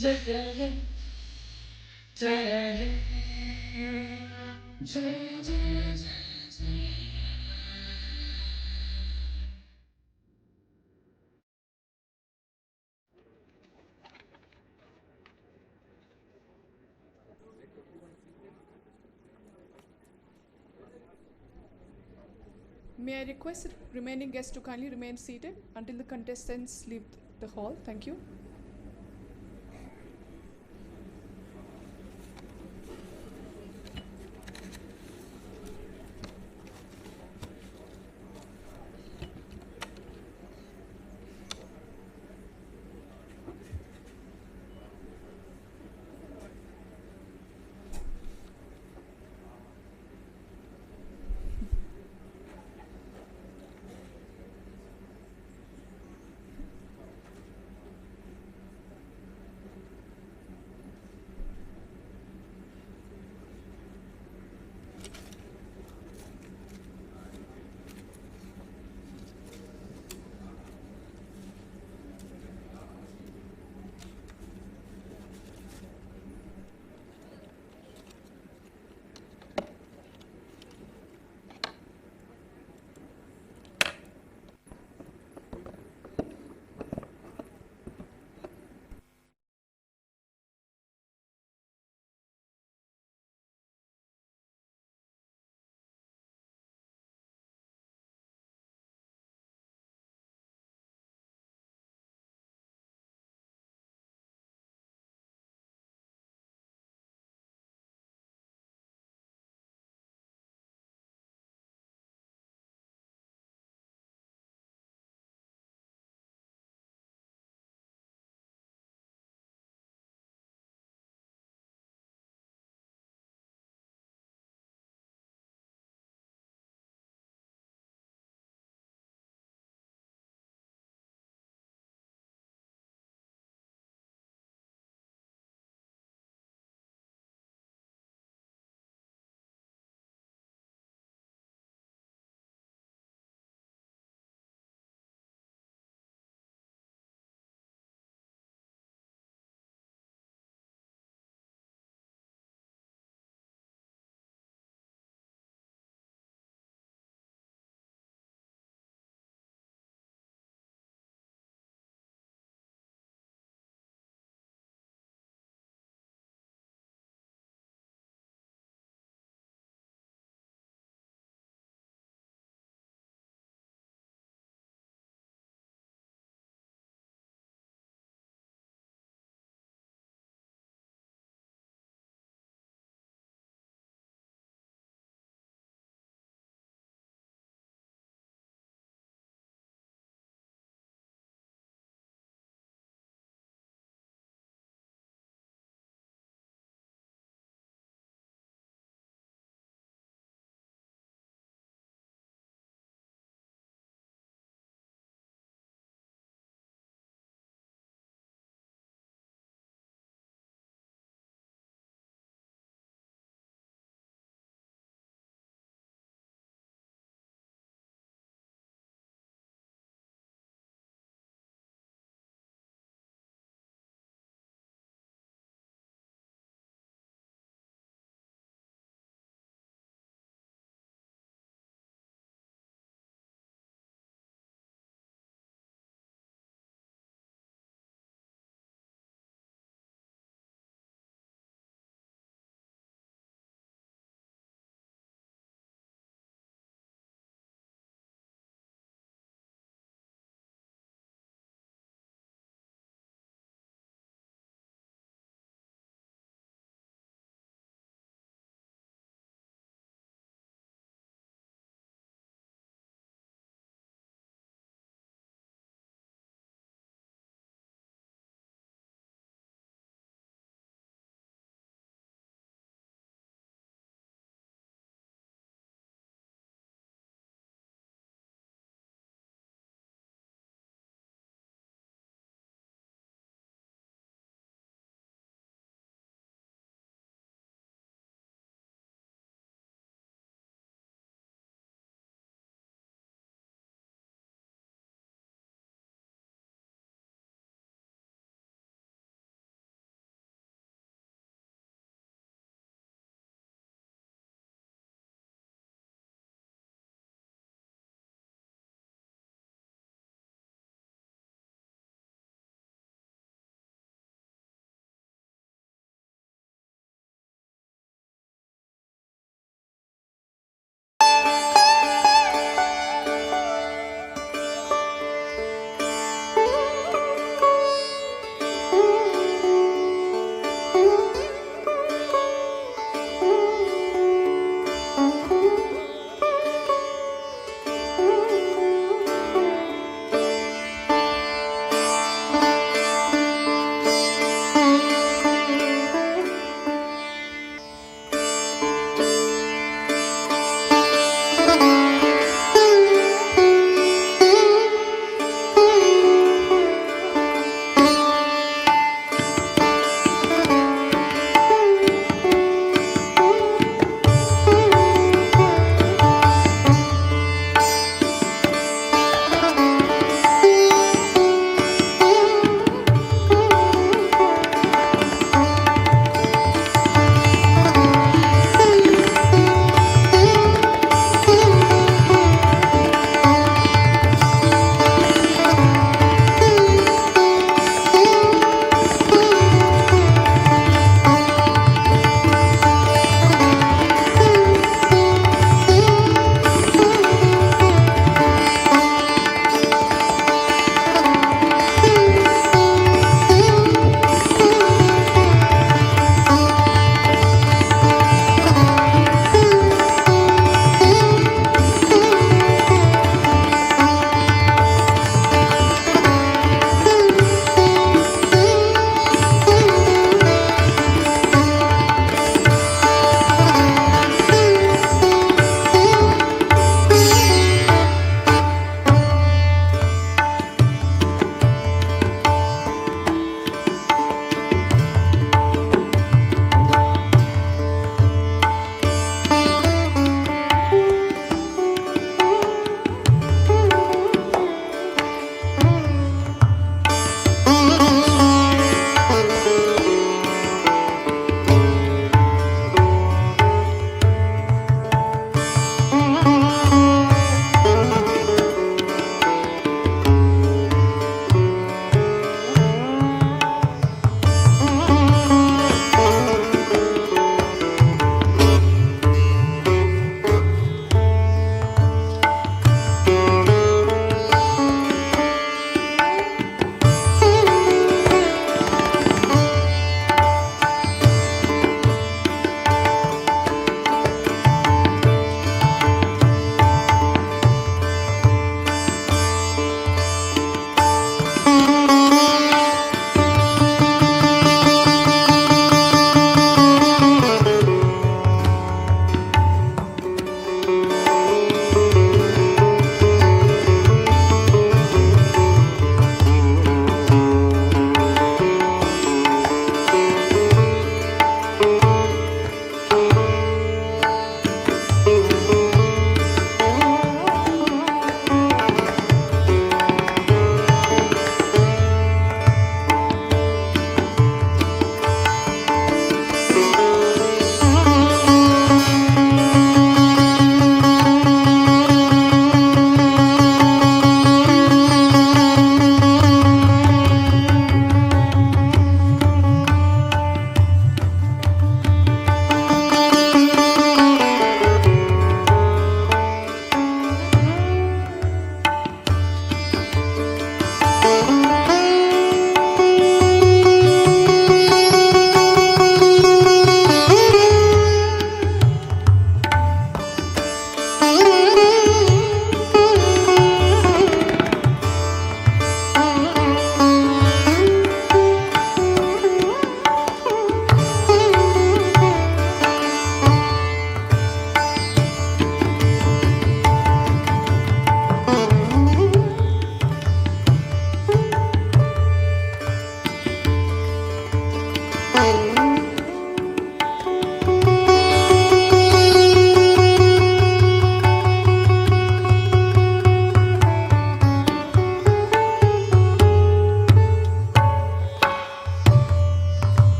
May I request the remaining guests to kindly remain seated until the contestants leave the hall. Thank you.